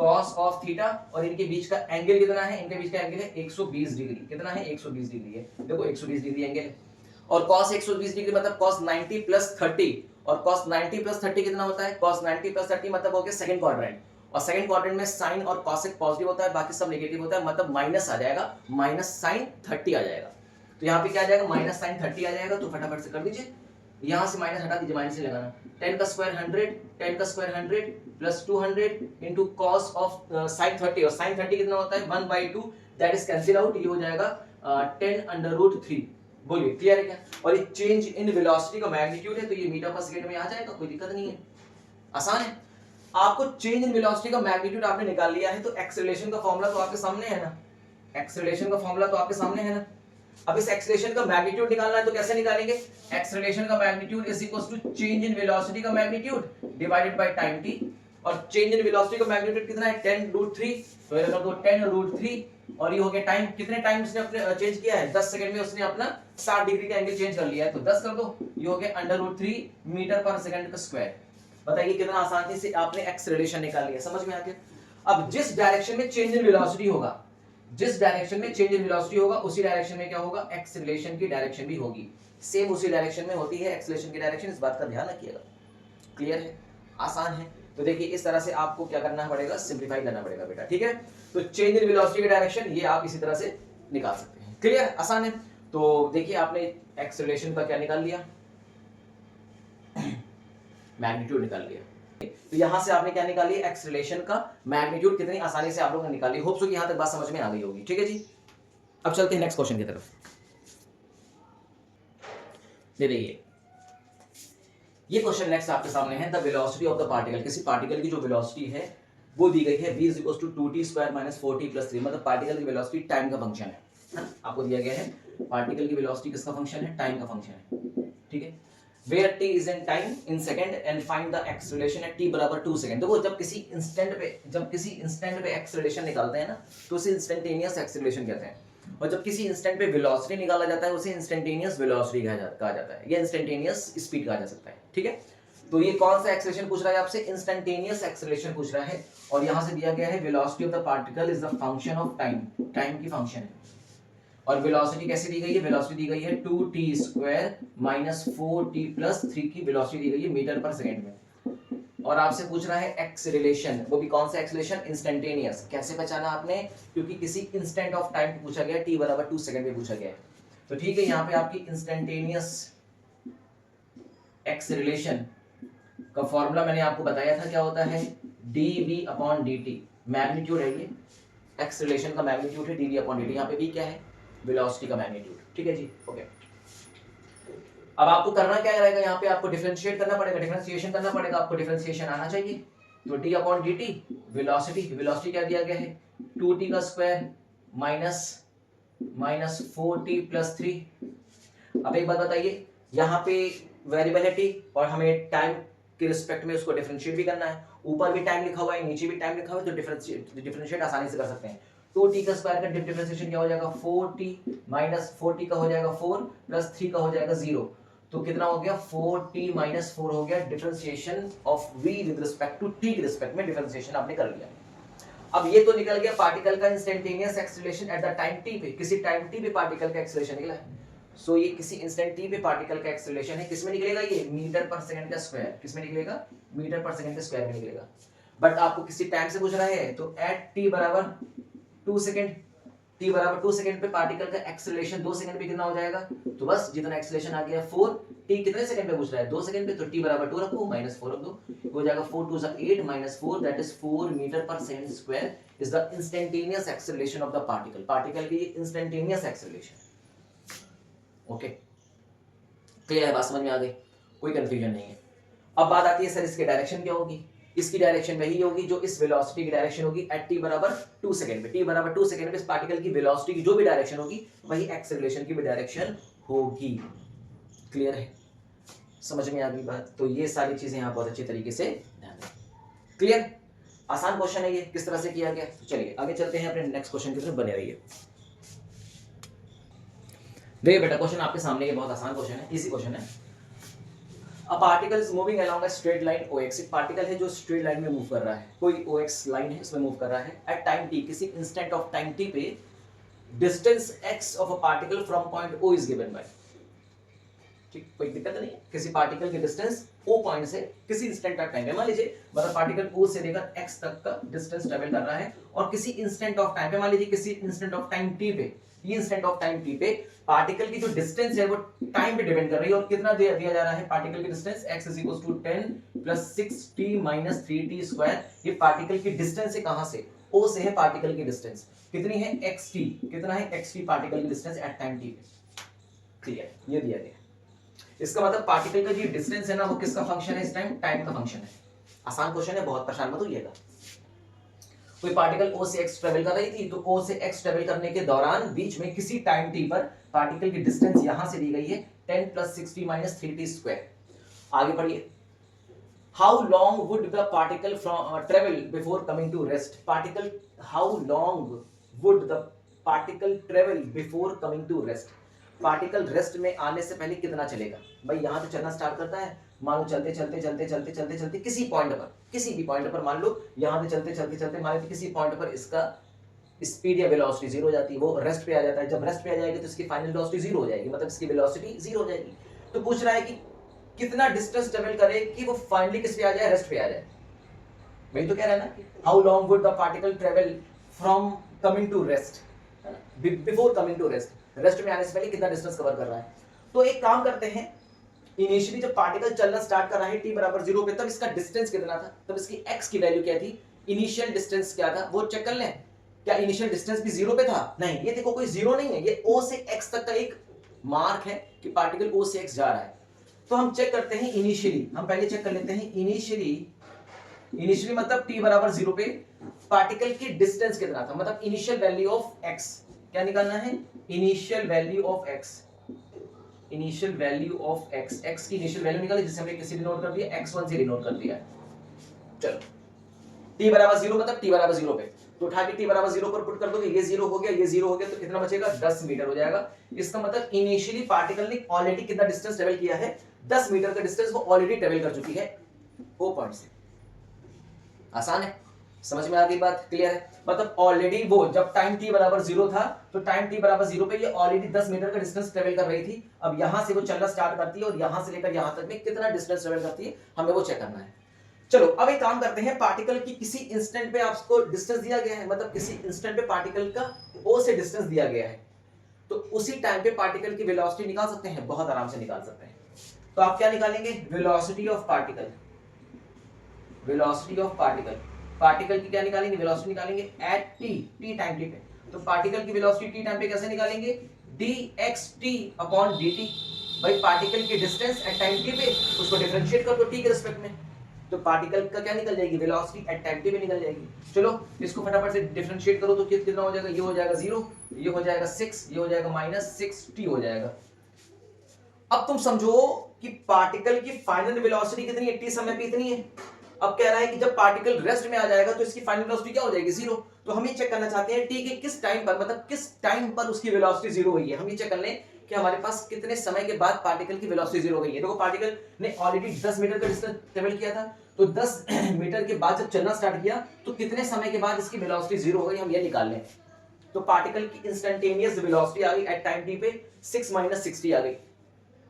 cos of theta, और इनके बीच का एंगल कितना है? इनके बीच का एंगल है 120 डिग्री। कितना है? 120 डिग्री है। देखो 120 डिग्री एंगल है, और cos 120 डिग्री मतलब cos 90 प्लस 30, और cos 90 प्लस 30 कितना होता है? cos 90 प्लस 30 मतलब हो गया सेकंड क्वाड्रेंट, और सेकंड क्वाड्रेंट में साइन और cosec पॉजिटिव होता है, बाकी सब नेगेटिव होता है, मतलब माइनस आ जाएगा, माइनस साइन 30 आ जाएगा। तो यहाँ पे क्या आ जाएगा? माइनस साइन 30 आ जाएगा। तो फटाफट से कर दीजिए, यहां से माइनस हटा दीजिए, माइनस से लगाना। 10 का स्क्वायर 100, 10 का square 100 plus 200 into cos of sin 30, और sin 30 कितना होता है? 1/2, दैट इज कैंसिल आउट। ये हो जाएगा 10√3। बोलिए क्लियर है क्या? और ये चेंज इन वेलोसिटी का मैग्नीट्यूड है, तो ये मीटर पर सेकंड में आ जाएगा, कोई दिक्कत नहीं है, आसान है। आपको चेंज इन वेलोसिटी का मैग्नीट्यूड आपने निकाल लिया है, तो एक्सेलरेशन का फॉर्मूला तो आपके सामने है ना, एक्सेलरेशन का फॉर्मूला तो आपके सामने है ना। अब इस एक्सेलरेशन का मैग्नीट्यूड निकालना है, तो कैसे निकालेंगे? एक्सेलरेशन का magnitude is equal to change in velocity का magnitude divided by time t, और चेंज इन वेलोसिटी का मैग्नीट्यूड कितना है? 10√3, तो ये कर दो 10√3, और ये हो गया टाइम, कितने टाइम उसने अपने चेंज किया है? 10 सेकंड में उसने अपना 60 डिग्री का एंगल चेंज कर लिया है, तो 10 कर दो, ये हो गया √3 मीटर पर सेकंड का स्क्वायर। बताइए कितना आसानी से आपने एक्सेलरेशन निकाल लिया, समझ में आ गया? अब जिस डायरेक्शन में चेंज इन वेलोसिटी होगा, जिस डायरेक्शन में चेंज इन वेलोसिटी होगा, उसी डायरेक्शन में क्या होगा? एक्सेलरेशन की डायरेक्शन भी होगी, सेम उसी डायरेक्शन में होती है एक्सेलरेशन की डायरेक्शन, इस बात का ध्यान रखिएगा। क्लियर है? आसान है। तो देखिए इस तरह से आपको क्या करना पड़ेगा? सिंपलीफाई करना पड़ेगा बेटा, ठीक है? तो चेंज इन वेलोसिटी की डायरेक्शन ये आप इसी तरह से निकाल सकते हैं। क्लियर? आसान है। तो देखिए आपने एक्सेलरेशन का क्या निकाल लिया? मैग्नीट्यूड निकाल लिया। तो यहां से आपने क्या निकाली? एक्सेलरेशन का मैग्नीट्यूड। कितनी आसानी से आप लोगों ने निकाली, होप सो कि यहां तक बात समझ में आ गई होगी। ठीक है जी, अब चलते हैं नेक्स्ट क्वेश्चन की तरफ। देखिए ये क्वेश्चन नेक्स्ट आपके सामने है, the velocity of the particle. किसी पार्टिकल की जो वेलोसिटी है वो दी गई है, v = 2t² - 4t + 3, मतलब पार्टिकल की वेलोसिटी टाइम का फंक्शन है ना? आपको दिया गया है पार्टिकल की वेलोसिटी किसका फंक्शन है? टाइम का फंक्शन है, ठीक है? where t is in time in second and find the acceleration at t = 2 second. देखो जब किसी इंस्टेंट पे एक्सेलरेशन निकालते हैं ना, तो उसे इंस्टेंटेनियस एक्सेलरेशन कहते हैं, और जब किसी इंस्टेंट पे वेलोसिटी निकाला जाता है उसे इंस्टेंटेनियस वेलोसिटी कहा जाता है, या इंस्टेंटेनियस स्पीड कहा जा सकता है, ठीक है? तो ये कौन सा एक्सेलरेशन पूछ रहा है आपसे? इंस्टेंटेनियस एक्सेलरेशन पूछ रहा है, और यहां से दिया गया है velocity of the particle is the function of time, time की फंक्शन है। और वेलोसिटी कैसे दी गई है? वेलोसिटी दी गई है 2t² - 4t + 3 की वेलोसिटी दी गई है मीटर पर सेकंड में, और आपसे पूछ रहा है एक्सेलरेशन, वो भी कौन सा एक्सेलरेशन? इंस्टेंटेनियस। कैसे पहचाना आपने? क्योंकि किसी इंस्टेंट ऑफ टाइम पे पूछा गया, t = 2 सेकंड पे पूछा गया है, तो ठीक है, यहाँ पे आपकी इंस्टेंटेनियस एक्सेलरेशन का फॉर्मूला मैंने आपको बताया था, क्या होता है? dv/dt, मैग्नीट्यूड है ये, एक्सेलरेशन का मैग्नीट्यूड है dv/dt। यहाँ पे v क्या है? वेलोसिटी का मैग्नीट्यूड, ठीक है जी, ओके। अब आपको करना क्या रहेगा? यहाँ पे आपको डिफरेंशिएट करना पड़ेगा, डिफरेंशिएशन करना पड़ेगा, आपको डिफरेंशिएशन आना चाहिए। तो d/dt वेलोसिटी क्या दिया गया है? 2t² - 4t + 3। अब एक बात बताइए, यहाँ पे वेरिएबल है t, और हमें टाइम के रिस्पेक्ट में उसको डिफरेंशिएट भी करना है, ऊपर भी टाइम लिखा हुआ है, नीचे भी टाइम लिखा हुआ है, तो डिफरेंशिएट आसानी से कर सकते हैं। 2t² का डिफरेंशिएशन क्या हो जाएगा? 4t - 4t का हो जाएगा 4 + 3 का हो जाएगा 0, तो कितना हो गया? 4t - 4 हो गया differentiation of v with respect to t के रिस्पेक्ट में डिफरेंशिएशन आपने कर लिया। अब ये तो निकल गया पार्टिकल का instantaneous acceleration at the time t पे, किसी टाइम t पे पार्टिकल का एक्सेलरेशन निकला है। सो ये किसी इंस्टेंट t पे पार्टिकल का एक्सेलरेशन है, किसमें निकलेगा? ये मीटर पर सेकंड का स्क्वायर। किसमें निकलेगा? मीटर पर सेकंड के स्क्वायर में निकलेगा। बट आपको किसी टाइम से पूछ रहा है, तो at t = 2 second, t = 2 second पे पार्टिकल का एक्सेलरेशन 2 सेकंड पे कितना हो जाएगा? तो बस जितना एक्सेलरेशन आ गया 4, t कितने सेकंड पे पूछ रहा है? 2 सेकंड पे, तो t = 2 रखो, -4 रख दो, हो जाएगा 4 * 2 = 8 - 4, दैट इज 4 मीटर पर second square is the instantaneous acceleration of the particle. Particle की इंस्टेंटेनियस एक्सेलरेशन, ओके? क्लियर है? बात समझ में आ गई? कोई कंफ्यूजन नहीं है। अब बात आती है सर इसकी डायरेक्शन क्या होगी? इसकी डायरेक्शन वही होगी जो इस वेलोसिटी की डायरेक्शन होगी एट t = 2 सेकंड पे। t = 2 सेकंड पे इस पार्टिकल की वेलोसिटी की जो भी डायरेक्शन होगी वही एक्सेलरेशन की भी डायरेक्शन होगी। क्लियर है? समझ में आ गई बात? तो ये सारी चीजें यहाँ बहुत अच्छी तरीके से ध्यान दें। क्लियर? आसान क्वेश्चन है ये, किस तरह से किया गया। तो चलिए आगे चलते हैं अपने नेक्स्ट क्वेश्चन की तरफ, बने रहिए। देखिए बेटा क्वेश्चन आपके सामने, ये बहुत आसान क्वेश्चन है, इजी क्वेश्चन है। A particle is moving along a straight line OX, एक पार्टिकल है जो स्ट्रेट लाइन में मूव कर रहा है, कोई OX लाइन है उसमें मूव कर रहा है एट टाइम t, किसी इंस्टेंट ऑफ टाइम t पे distance x of a particle from point O is given bye, ठीक, कोई दिक्कत नहीं है। किसी पार्टिकल की डिस्टेंस O पॉइंट से किसी इंस्टेंट ऑफ टाइम पे, मान लीजिए मतलब पार्टिकल O से लेकर x तक का डिस्टेंस ट्रेवल कर रहा है, और किसी इंस्टेंट ऑफ टाइम पे, मान लीजिए किसी इंस्टेंट ऑफ टाइम t पे, ये इंस्टेंट ऑफ टाइम t पे पार्टिकल की जो डिस्टेंस है वो टाइम पे डिपेंड कर रही है, और कितना दिया जा रहा है पार्टिकल की डिस्टेंस? x = 10 + 6t - 3t²। ये पार्टिकल की डिस्टेंस है कहां से? ओ से है पार्टिकल की डिस्टेंस कितनी है एक्स टी, कितना है एक्स टी पार्टिकल की डिस्टेंस एट टाइम टी पे, ठीक है ये दिया गया। इसका मतलब पार्टिकल का जो डिस्टेंस है ना वो किसका फंक्शन है इस टाइम, टाइम का फंक्शन है। आसान क्वेश्चन है, बहुत परेशान मत होइएगा। कोई पार्टिकल ओ से एक्स ट्रेवल कर रही थी, तो ओ से एक्स ट्रेवल करने के दौरान बीच में किसी टाइम टी पर पार्टिकल की डिस्टेंस यहां से दी गई है 10 + 60 - 3t²। आगे पढ़िए, how long would the particle travel before coming to rest, particle how long would the particle travel before coming to rest, particle rest में आने से पहले कितना चलेगा। भाई यहां तो चलना स्टार्ट करता है, मान लो चलते चलते चलते चलते चलते चलते किसी पॉइंट पर, किसी भी पॉइंट पर मान लो यहां से चलते चलते चलते मान लो किसी पॉइंट पर इसका स्पीड या वेलोसिटी जीरो हो जाती है, वो रेस्ट पे आ जाता है। जब रेस्ट पे आ जाएगी तो इसकी फाइनल वेलोसिटी जीरो हो जाएगी, मतलब इसकी वेलोसिटी जीरो हो जाएगी। तो पूछ रहा है कि कितना डिस्टेंस ट्रेवल करे कि वो फाइनली किस पे आ जाए, रेस्ट पे आ जाए। वही तो कह रहा है ना, how long would the particle travel from coming to rest, before coming to rest, rest में आने से पहले कितना डिस्टेंस कवर कर रहा है। तो एक काम करते हैं, इनिशियली जब पार्टिकल चलना स्टार्ट कर रहा है t बराबर 0 पे, तब इसका डिस्टेंस कितना था, तब इसकी x की वैल्यू क्या थी, इनिशियल डिस्टेंस क्या था वो चेक कर लें। क्या इनिशियल डिस्टेंस भी 0 पे था, नहीं, ये देखो कोई 0 नहीं है, ये o से x तक का एक मार्क है कि पार्टिकल o से x जा रहा है। तो हम चेक करते हैं इनिशियली, हम पहले चेक कर लेते हैं इनिशियली मतलब t बराबर 0 पे पार्टिकल की डिस्टेंस कितना था, मतलब इनिशियल वैल्यू ऑफ x क्या निकालना है, initial value of x, initial value of x, x की इनिशियल वैल्यू निकाली जिसे हमने किसी डिनोट कर दिया x1 से डिनोट कर दिया है। चलो t बराबर 0 मतलब t बराबर 0 पे, तो उठा के t बराबर 0 पर पुट कर दोगे, ये 0 हो गया, ये 0 हो गया, तो कितना बचेगा 10 मीटर हो जाएगा। इसका मतलब इनिशियली पार्टिकल ने ऑलरेडी कितना डिस्टेंस ट्रेवल किया है, 10 मीटर का डिस्टेंस वो ऑलरेडी ट्रेवल कर चुकी है वो पॉइंट से। आसान है, समझ में आ गई बात, क्लियर है। मतलब ऑलरेडी वो जब टाइम t बराबर 0 था तो टाइम t बराबर 0 पे ये ऑलरेडी 10 मीटर का डिस्टेंस ट्रेवल कर रही थी। अब यहां से वो चलना स्टार्ट करती है और यहां से लेकर यहां तक में कितना डिस्टेंस ट्रेवल करती है हमें वो चेक करना है। चलो अब एक काम करते हैं, पार्टिकल की किसी इंस्टेंट पे आपको डिस्टेंस दिया गया है, मतलब किसी इंस्टेंट पे पार्टिकल का o से डिस्टेंस दिया गया है, तो उसी टाइम पे पार्टिकल की वेलोसिटी निकाल सकते हैं, बहुत आराम से निकाल सकते हैं। तो आप क्या निकालेंगे, velocity of particle, velocity of particle, particle की क्या निकालेंगे, वेलोसिटी निकालेंगे एट t टाइम t पे। तो पार्टिकल की वेलोसिटी t टाइम पे कैसे निकालेंगे, dxt अपॉन dt। भाई पार्टिकल की डिस्टेंस एट टाइम t पे उसको डिफरेंशिएट कर दो t के रिस्पेक्ट में, तो पार्टिकल का क्या निकल जाएगी, वेलोसिटी एट टाइम t पे निकल जाएगी। चलो इसको फटाफट से डिफरेंशिएट करो तो कितना हो जाएगा, ये हो जाएगा 0, ये हो जाएगा 6, ये हो जाएगा -6t हो जाएगा। अब तुम समझो कि पार्टिकल की फाइनल वेलोसिटी कितनी है, t समय पे इतनी है। अब कह रहा है कि जब पार्टिकल रेस्ट में आ जाएगा तो इसकी फाइनल वेलोसिटी क्या हो जाएगी, 0। तो हम ये चेक करना चाहते हैं t के किस टाइम पर, मतलब किस टाइम पर उसकी वेलोसिटी 0 हुई है। हम ये चेक कर लें कि हमारे पास कितने समय के बाद पार्टिकल की वेलोसिटी 0 हो गई है। देखो पार्टिकल ने ऑलरेडी 10 मीटर का डिस्टेंस ट्रेवल किया था, तो 10 मीटर के बाद जब चलना स्टार्ट किया तो कितने समय के बाद इसकी वेलोसिटी 0 हो गई, हम ये निकाल लें। तो पार्टिकल की इंस्टेंटेनियस वेलोसिटी आ गई एट टाइम t पे 6 - 60 आ गई।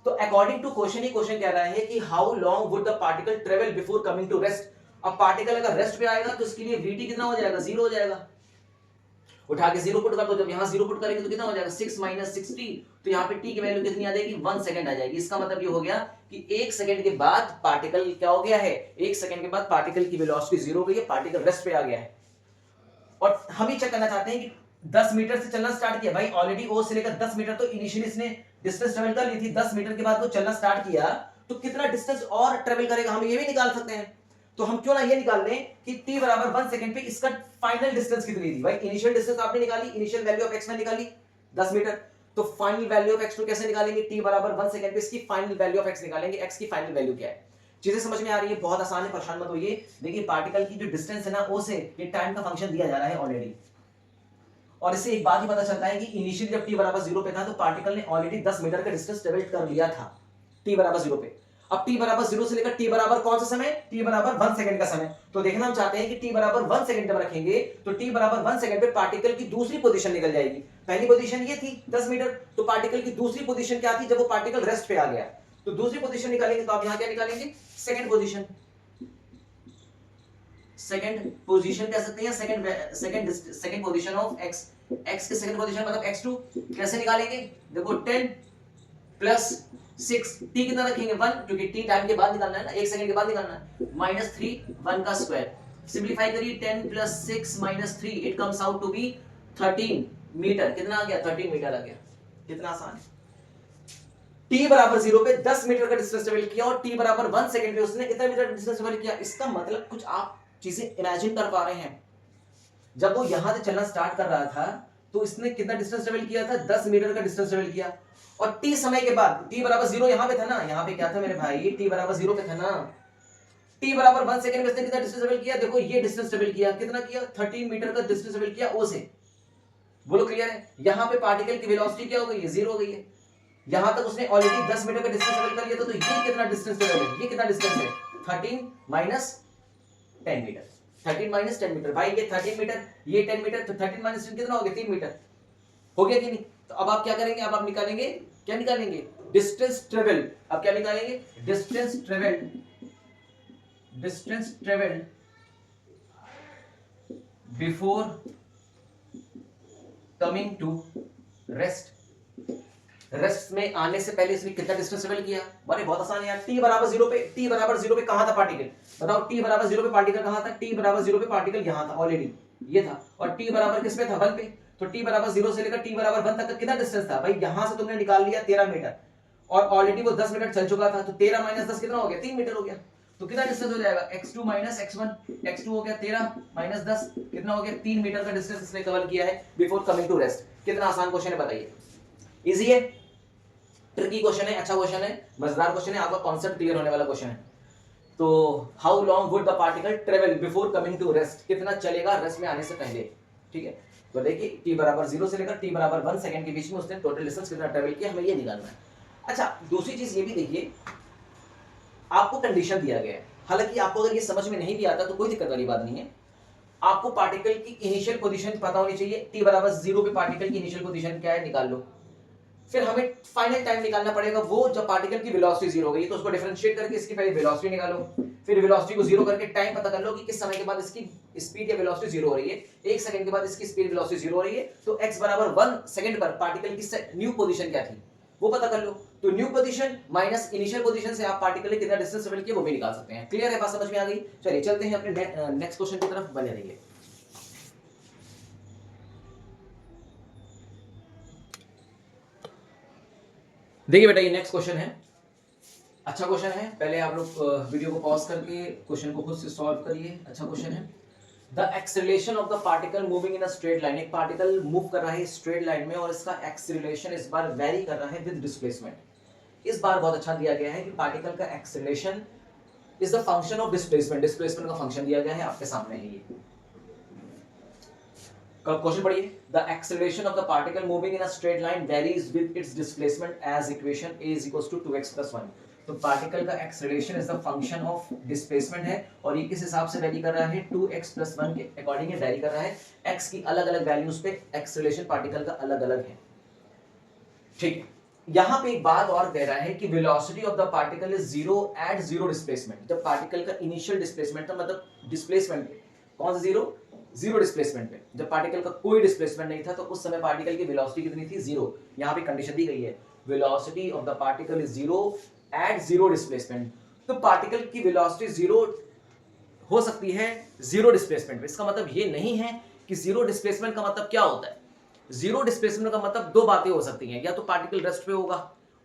तो अकॉर्डिंग टू क्वेश्चन, ही क्वेश्चन कह रहा है कि how long would the particle travel before coming to rest. अब पार्टिकल अगर रेस्ट पे आएगा तो इसके लिए vt कितना हो जाएगा, 0 हो जाएगा। उठा के 0 पुट कर दो, जब यहां 0 पुट करेंगे तो कितना हो जाएगा 6 - 60, तो यहाँ पे t की वैल्यू कितनी आ जाएगी, 1 सेकंड आ जाएगी। इसका मतलब ये हो गया कि 1 सेकंड के बाद पार्टिकल क्या हो गया है, 1 सेकंड के बाद पार्टिकल की वेलोसिटी 0 हो गई है, पार्टिकल रेस्ट पे आ गया है। और हम ही चेक करना चाहते हैं कि 10 मीटर से चलना स्टार्ट किया, भाई ऑलरेडी ओ से लेकर 10 मीटर तो इनिशियली इसने डिस्टेंस ट्रेवल कर ली थी, 10 मीटर के बाद वो चलना स्टार्ट किया तो कितना डिस्टेंस और ट्रेवल करेगा, हम ये भी निकाल सकते हैं। तो हम क्यों ना ये निकाल लें कि t बराबर 1 सेकंड पे इसका फाइनल डिस्टेंस कितनी थी। भाई इनिशियल डिस्टेंस आपने निकाली, इनिशियल वैल्यू ऑफ x में निकाली 10 मीटर, तो फाइनल वैल्यू ऑफ x2 कैसे निकालेंगे, t बराबर 1 सेकंड पे इसकी फाइनल वैल्यू ऑफ x निकालेंगे, x की फाइनल वैल्यू क्या है। चीजें समझ में आ रही है, बहुत आसान है, परेशान मत होइए। देखिए पार्टिकल की जो डिस्टेंस है ना o से, ये टाइम का फंक्शन दिया जा रहा है ऑलरेडी, और इससे एक बात ही पता चलता है कि इनिशियली जब t बराबर 0 पे था तो पार्टिकल ने ऑलरेडी 10 मीटर का डिस्टेंस ट्रेवल कर लिया था t बराबर 0 पे। अब t बराबर 0 से लेकर t बराबर कौन सा समय, t बराबर 1 सेकंड का समय। तो देखना हम चाहते हैं कि t बराबर 1 सेकंड जब रखेंगे तो t बराबर 1 सेकंड पे पार्टिकल की दूसरी पोजीशन निकल जाएगी। पहली पोजीशन ये थी 10 मीटर, तो पार्टिकल की दूसरी पोजीशन क्या थी, जब वो पार्टिकल रेस्ट पे आ गया तो दूसरी पोजीशन निकालेंगे, तो आप यहां क्या निकालेंगे, सेकंड पोजीशन। सेकंड पोजीशन कह सकते हैं, second position of x, x के सेकंड पोजीशन मतलब x2 कैसे निकालेंगे, देखो 10 प्लस 6, t कितना रखेंगे 1, क्योंकि t टाइम के बाद निकालना है ना, 1 सेकंड के बाद निकालना है, -3 1 का स्क्वायर, सिंप्लीफाई करिए 10 plus 6 minus 3 it comes out to be 13 metre. कितना आ गया? 13 मीटर आ गया। कितना आसान है। t बराबर 0 पे 10 मीटर का डिस्टेंस ट्रेवल किया और t बराबर 1 सेकंड पे उसने कितना मीटर डिस्टेंस ट्रेवल किया। इसका मतलब कुछ आप चीजें इमेजिन कर पा रहे हैं। जब वो यहां से चलना स्टार्ट कर रहा था तो इसने कितना डिस्टेंस ट्रेवल किया था? 10 मीटर का डिस्टेंस ट्रेवल किया। और t समय के बाद t बराबर 0 यहां पे था ना, यहां पे क्या था मेरे भाई? t बराबर 0 पे था ना। t बराबर 1 सेकंड में इसने कितना डिस्टेंस ट्रेवल किया? देखो ये डिस्टेंस ट्रेवल किया। कितना किया? 13 मीटर का डिस्टेंस ट्रेवल किया o से। बोलो क्लियर है। यहां पे पार्टिकल की वेलोसिटी क्या हो गई है? 0 हो गई है। यहां तक उसने ऑलरेडी 10 मीटर का डिस्टेंस ट्रेवल कर लिया था। तो ये कितना डिस्टेंस ट्रेवल है? ये कितना डिस्टेंस है? 13 माइनस 10 मीटर। 13 माइनस 10 मीटर भाई, ये 13 मीटर, ये 10 मीटर, तो 13 माइनस 10 कितना हो गया? 3 मीटर हो गया कि नहीं? तो अब आप क्या करेंगे? अब आप निकालेंगे, क्या निकालेंगे? Distance travel. अब क्या निकालेंगे? Distance travel. Distance travel before coming to rest. Rest में आने से पहले इसने कितना डिस्टेंस ट्रेवल किया? बड़े बहुत आसान है यार। t बराबर 0 पे, t बराबर 0 पे कहां था पार्टिकल? बताओ t बराबर 0 पे पार्टिकल कहां था? t बराबर 0 पे पार्टिकल यहां था ऑलरेडी, ये था। और t बराबर किस पे था? 1 पे। तो t बराबर 0 से लेकर t बराबर 1 तक का कितना डिस्टेंस था भाई? यहां से तुमने निकाल लिया 13 मीटर और ऑलरेडी वो 10 मीटर चल चुका था। तो 13 माइनस 10 कितना हो गया? 3 मीटर हो गया। तो कितना डिस्टेंस हो जाएगा? x2 minus x1। x2 हो गया 13 माइनस 10 कितना हो गया? 3 मीटर का डिस्टेंस इसने कवर किया है बिफोर कमिंग टू रेस्ट। कितना आसान क्वेश्चन है बताइए। इजी है, ट्रिकी क्वेश्चन है, अच्छा क्वेश्चन है, मजेदार क्वेश्चन है, आपका कॉन्सेप्ट क्लियर होने वाला क्वेश्चन है। तो how long would the particle travel before coming to rest? कितना चलेगा रेस्ट में आने से पहले? ठीक है, तो देखिए t बराबर 0 से लेकर t बराबर 1 सेकंड के बीच में उसने टोटल डिस्टेंस कितना ट्रेवल किया, हमें ये निकालना है। अच्छा, दूसरी चीज ये भी देखिए, आपको कंडीशन दिया गया है। हालांकि आपको अगर ये समझ में नहीं भी आता तो कोई दिक्कत वाली बात नहीं है। आपको पार्टिकल की इनिशियल पोजीशन पता होनी चाहिए। t बराबर 0 पे पार्टिकल की इनिशियल पोजीशन क्या है, निकाल लो। फिर हमें फाइनल टाइम निकालना पड़ेगा, वो जब पार्टिकल की वेलोसिटी 0 हो गई तो उसको डिफरेंशिएट करके इसकी पहले वेलोसिटी निकालो, फिर वेलोसिटी को 0 करके टाइम पता कर लो कि किस समय के बाद इसकी स्पीड या वेलोसिटी 0 हो रही है। 1 सेकंड के बाद इसकी स्पीड वेलोसिटी 0 हो रही है, तो x बराबर 1 सेकंड पर पार्टिकल की न्यू पोजीशन क्या थी वो पता कर लो। तो new position minus initial position से आप पार्टिकल ने कितना डिस्टेंस ट्रेवल किया वो भी निकाल सकते हैं। क्लियर है, बात समझ में आ गई? चलिए चलते हैं अपने नेक्स्ट क्वेश्चन की तरफ, बने रहिए। देखिए बेटा, ये नेक्स्ट क्वेश्चन है, अच्छा क्वेश्चन है। पहले आप लोग वीडियो को पॉज करके क्वेश्चन को खुद से सॉल्व करिए। अच्छा क्वेश्चन है। The acceleration of the particle moving in a straight line. एक पार्टिकल मूव कर रहा है स्ट्रेट लाइन में और इसका एक्सेलरेशन इस बार वेरी कर रहा है विद डिस्प्लेसमेंट। इस बार बहुत अच्छा दिया गया है कि पार्टिकल का acceleration is the function of displacement. Displacement का फंक्शन दिया गया है, आपके सामने है ये क्वेश्चन। पढ़िए, the acceleration of the particle moving in a straight line varies with its displacement as equation a is equals to 2x plus 1। तो पार्टिकल का acceleration is the function of displacement है और ये किस हिसाब से वेरी कर रहा है? 2x plus 1 के अकॉर्डिंग वेरी कर रहा है। x की अलग अलग वैल्यूज पे एक्सेलरेशन पार्टिकल का अलग अलग है। ठीक है, यहां पे एक बात और कह रहा है कि velocity of the particle is 0 at 0 displacement. जब पार्टिकल का इनिशियल डिस्प्लेसमेंट था, मतलब डिस्प्लेसमेंट पे कौन सा 0 डिस्प्लेसमेंट पे, जब पार्टिकल का कोई डिस्प्लेसमेंट नहीं था तो उस समय पार्टिकल की वेलोसिटी कितनी थी? 0। यहां पे कंडीशन दी गई है, velocity of the particle is 0 at 0 displacement. तो पार्टिकल की वेलोसिटी 0 हो सकती है 0 डिस्प्लेसमेंट पे। इसका मतलब ये नहीं है कि 0 डिस्प्लेसमेंट का मतलब क्या होता है। 0 डिस्प्लेसमेंट का मतलब दो बातें हो सकती हैं, या तो पार्टिकल रेस्ट पे होगा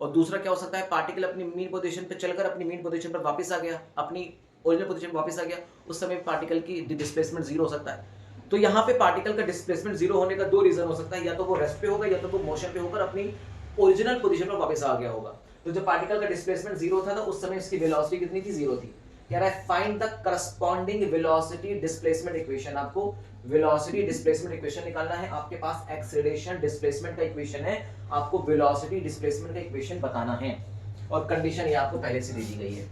और दूसरा क्या हो सकता है, पार्टिकल अपनी मीन पोजीशन पे चलकर अपनी मीन पोजीशन पर वापस आ गया, अपनी ओरिजिनल पोजीशन पे वापस आ गया, उस समय पार्टिकल की डिस्प्लेसमेंट 0 हो सकता है। तो यहाँ पे पार्टिकल का डिस्प्लेसमेंट 0 होने का दो रीजन हो सकता है, या तो वो रेस्ट पे होगा या तो वो मोशन पे होकर अपनी ओरिजिनल पोजीशन पर वापस आ गया होगा। तो जब पार्टिकल का डिस्प्लेसमेंट 0 था तो उस समय इसकी वेलोसिटी कितनी थी? 0 थी। कह रहा है find the corresponding velocity displacement equation. आपको वेलोसिटी डिस्प्लेसमेंट इक्वेशन निकालना है। आपके पास एक्सेलरेशन डिस्प्लेसमेंट का इक्वेशन है, आपको वेलोसिटी डिस्प्लेसमेंट का इक्वेशन बताना है और कंडीशन ये आपको पहले से दे दी गई है।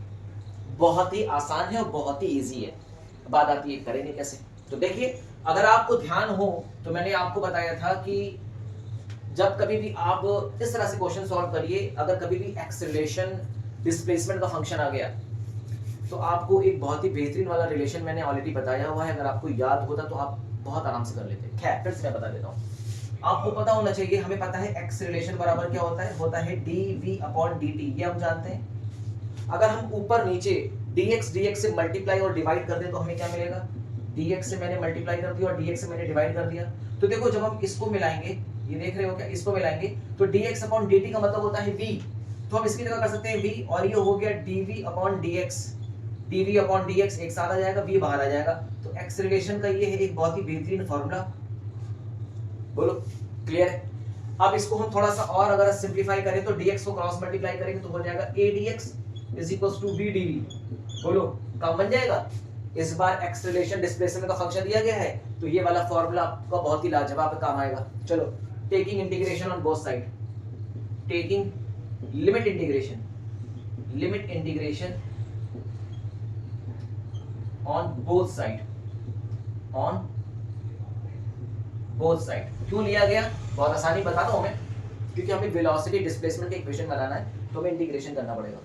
बहुत ही आसान है और बहुत ही इजी है। बात आती है करेंगे कैसे। तो देखिए, अगर आपको ध्यान हो तो मैंने आपको बताया था कि जब कभी भी आप इस तरह से क्वेश्चन सॉल्व करिए, अगर कभी भी एक्सेलरेशन डिस्प्लेसमेंट का फंक्शन आ गया तो आपको एक बहुत ही बेहतरीन वाला रिलेशन मैंने ऑलरेडी बताया हुआ है, अगर आपको याद होता तो आप बहुत आराम से कर लेते। खैर फिर से मैं बता देता हूँ, आपको पता होना चाहिए, हमें पता है एक्सेलरेशन बराबर क्या होता है dv अपॉन dt, ये हम जानते हैं। अगर हम ऊपर नीचे dx से मल्टीप्लाई और डिवाइड कर दें तो हमें क्या मिलेगा? dx से मैंने मल्टीप्लाई कर दिया और dx से मैंने डिवाइड कर दिया। तो देखो जब हम इसको मिलाएंगे, ये देख रहे हो क्या, इसको मिलाएंगे तो dx अपॉन dt का मतलब होता है v, तो हम इसकी जगह कर सकते हैं v, और ये हो गया dv upon dx, dv upon dx एक साथ आ जाएगा, v बाहर आ जाएगा। तो एक्सेलरेशन का ये है एक बहुत ही बेहतरीन फॉर्मूला। बोलो क्लियर है? अब इसको हम थोड़ा सा और अगर सिंपलीफाई करें तो dx को क्रॉस मल्टीप्लाई करेंगे तो हो जाएगा a dx is equals to b dv। बोलो काम बन जाएगा। इस बार एक्सेलरेशन डिस्प्लेसमेंट का फंक्शन दिया गया है, तो ये वाला फॉर्मूला आपका बहुत ही लाजवाब काम आएगा। चलो, taking integration on both side, taking limit integration on both side, on both side. क्यों लिया गया, बहुत आसानी बताता हूं मैं, क्योंकि हमें वेलोसिटी डिस्प्लेसमेंट का इक्वेशन बनाना है, तो हमें इंटीग्रेशन करना पड़ेगा।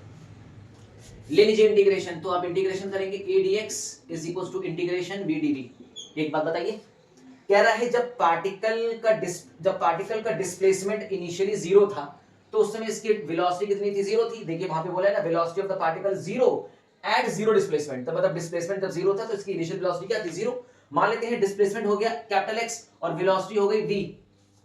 ले लीजिए इंटीग्रेशन, तो आप इंटीग्रेशन करेंगे a dx is equals to integration b dv। एक बात बताइए, कह रहा है जब पार्टिकल का डिस्प्लेसमेंट इनिशियली जीरो था तो उस समय इसकी वेलोसिटी कितनी थी, जीरो थी। देखिए वहां पे बोला है ना, velocity of the particle zero at zero displacement, तो मतलब डिस्प्लेसमेंट जब जीरो था तो इसकी इनिशियल वेलोसिटी क्या थी, जीरो। मान लेते हैं डिस्प्लेसमेंट हो गया कैपिटल X और वेलोसिटी हो गई v,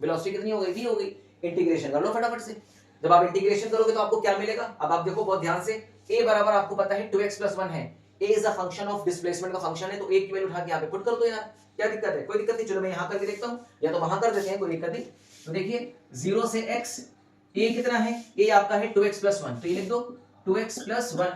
वेलोसिटी कितनी हो गई, v हो गई। इंटीग्रेशन कर लो फटाफट से। जब आप इंटीग्रेशन करोगे तो आपको क्या मिलेगा, अब आप देखो बहुत ध्यान से, a बराबर आपको पता है 2x + 1 है, a is a function of displacement का फंक्शन है, तो a की वैल्यू उठा के यहां पे पुट कर दो यार, क्या दिक्कत है, कोई दिक्कत नहीं। चलो मैं यहां करके देखता हूं, या तो वहां कर देते हैं, कोई दिक्कत नहीं। तो देखिए 0 से x, a कितना है, a आपका है 2x + 1, तो ये लिख दो 2x + 1,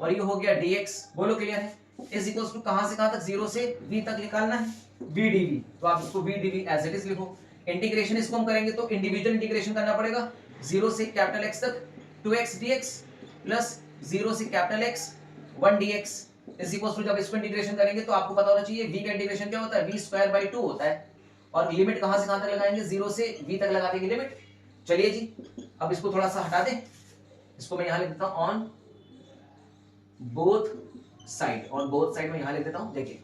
और ये हो गया dx। बोलो क्लियर है? इज इक्वल्स टू कहां से कहां तक, 0 से v तक निकालना है, b dv, तो आप इसको b dv as it is लिखो। इंटीग्रेशन इसको हम करेंगे तो इंडिविजुअल इंटीग्रेशन करना पड़ेगा, 0 से कैपिटल X तक 2x dx प्लस 0 से capital X 1 dx is equals to, जब इसको इंटीग्रेशन करेंगे तो आपको पता होना चाहिए v का इंटीग्रेशन क्या होता है, v² 2 होता है, और लिमिट कहां से कहां तक लगाएंगे, 0 से v तक लगा देंगे लिमिट। चलिए जी, अब इसको थोड़ा सा हटा दें, इसको मैं यहां लिख देता हूं on both side, on both side में यहां लिख देता हूं, देखिए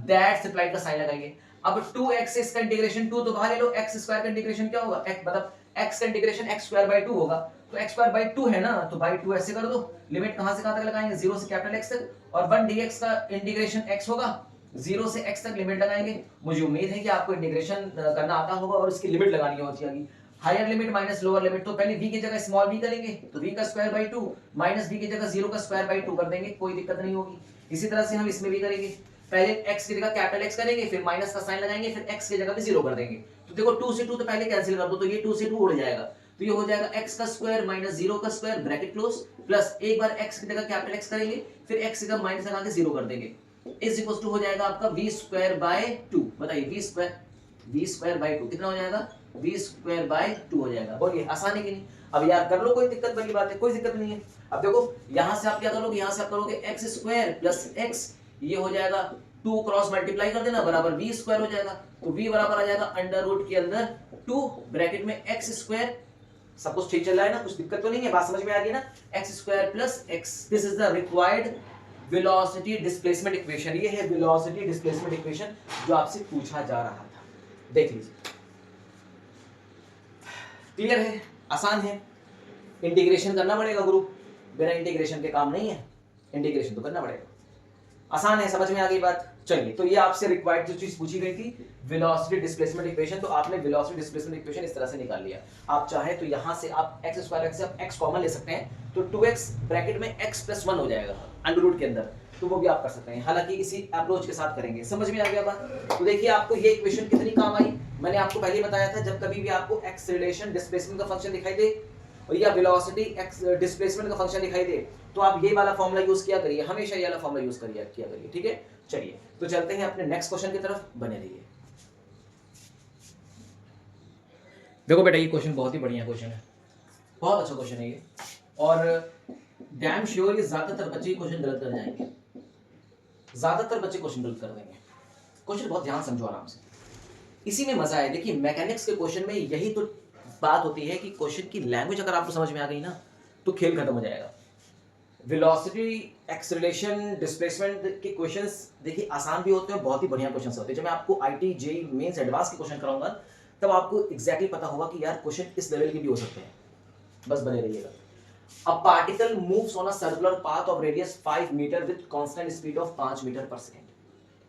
दैट्स अप्लाइड का साइन लगाएंगे। अब 2x इसका इंटीग्रेशन 2 तो बाहर ले लो, x स्क्वायर का इंटीग्रेशन क्या होगा, x मतलब x का इंटीग्रेशन x² 2 होगा, तो x² 2 है ना, तो बाई 2 ऐसे कर दो। लिमिट कहां से कहां तक लगाएंगे, 0 से कैपिटल X तक, और 1 dx का इंटीग्रेशन x होगा, 0 से x तक लिमिट लगाएंगे। मुझे उम्मीद है कि आपको इंटीग्रेशन करना आता होगा और इसकी लिमिट लगानी होती होगी, higher limit minus lower limit. तो पहले v की जगह स्मॉल v करेंगे, तो v का स्क्वायर बाई 2 माइनस v की जगह 0 का स्क्वायर बाई 2 कर देंगे, कोई दिक्कत नहीं होगी। इसी तरह से हम इसमें भी करेंगे, पहले x की जगह कैपिटल X करेंगे, फिर माइनस का साइन लगाएंगे, फिर x की जगह पे 0 कर देंगे। तो देखो 2 से 2 तो पहले कैंसिल कर दो, तो ये 2 से 2 उड़ जाएगा, तो ये हो जाएगा x का स्क्वायर माइनस 0 का स्क्वायर ब्रैकेट क्लोज, प्लस एक बार x की जगह कैपिटल X करेंगे, फिर x की जगह माइनस लगा के 0 कर देंगे, इज इक्वल्स टू हो जाएगा आपका v²/2। बताइए v² 2 कितना हो जाएगा, v² 2 हो जाएगा। बोलिए आसान है कि नहीं? अब यार कर लो, कोई दिक्कत वाली बात है, कोई दिक्कत नहीं है। अब देखो यहां से आप क्या करोगे, यहां से आप करोगे x² + x, ये हो जाएगा 2 क्रॉस मल्टीप्लाई कर देना बराबर v² हो जाएगा, तो v बराबर आ जाएगा अंडर रूट के अंदर 2 ब्रैकेट में x²। सब कुछ ठीक चल रहा है ना, कुछ दिक्कत तो नहीं है, बात समझ में आ गई ना, x² + x। This is the required velocity displacement equation, ये है वेलोसिटी डिस्प्लेसमेंट इक्वेशन जो आपसे पूछा जा रहा था, देख लीजिए। क्लियर है, आसान है, इंटीग्रेशन करना पड़ेगा गुरु, बिना इंटीग्रेशन के काम नहीं है, इंटीग्रेशन तो करना पड़ेगा, आसान है, समझ में आ गई बात। चलिए, तो ये आपसे रिक्वायर्ड जो चीज पूछी गई थी वेलोसिटी डिस्प्लेसमेंट इक्वेशन, तो आपने वेलोसिटी डिस्प्लेसमेंट इक्वेशन इस तरह से निकाल लिया। आप चाहे तो यहां से आप x² से आप x कॉमन ले सकते हैं, तो 2x ब्रैकेट में x + 1 हो जाएगा अंडर रूट के अंदर, तो वो भी आप कर सकते हैं, हालांकि इसी अप्रोच के साथ करेंगे। समझ में आ गया बात? तो देखिए आपको ये इक्वेशन कितनी काम आई, मैंने आपको पहले ही बताया था, जब कभी भी आपको एक्सेलरेशन डिस्प्लेसमेंट का फंक्शन दिखाई दे और या वेलोसिटी डिस्प्लेसमेंट का फंक्शन दिखाई दे, तो आप ये वाला फॉर्मूला यूज किया करिए, हमेशा ये वाला फॉर्मूला यूज किया करिए, ठीक है। चलिए तो चलते हैं अपने नेक्स्ट क्वेश्चन की तरफ, बने रहिए। देखो बेटा, ये क्वेश्चन बहुत ही बढ़िया क्वेश्चन है, बहुत अच्छा क्वेश्चन है ये, और डैम श्योर ये ज्यादातर बच्चे क्वेश्चन गलत कर जाएंगे, ज्यादातर बच्चे क्वेश्चन गलत कर देंगे। क्वेश्चन बहुत ध्यान समझो आराम से, इसी में मजा है। देखिए मैकेनिक्स के क्वेश्चन में यही तो बात होती है कि क्वेश्चन की लैंग्वेज अगर आपको समझ में आ गई ना, तो खेल खत्म हो जाएगा। वेलोसिटी, एक्सेलरेशन, डिस्प्लेसमेंट के क्वेश्चंस देखिए आसान भी होते हैं, बहुत ही बढ़िया क्वेश्चंस होते हैं। जब मैं आपको आईटी जेईई मेंस एडवांस के क्वेश्चन कराऊंगा, तब आपको एग्जैक्टली पता होगा कि यार क्वेश्चन इस लेवल के भी हो सकते हैं, बस बने रहिएगा। A particle moves on a circular path of radius 5 meter with constant speed of 5 meter per second.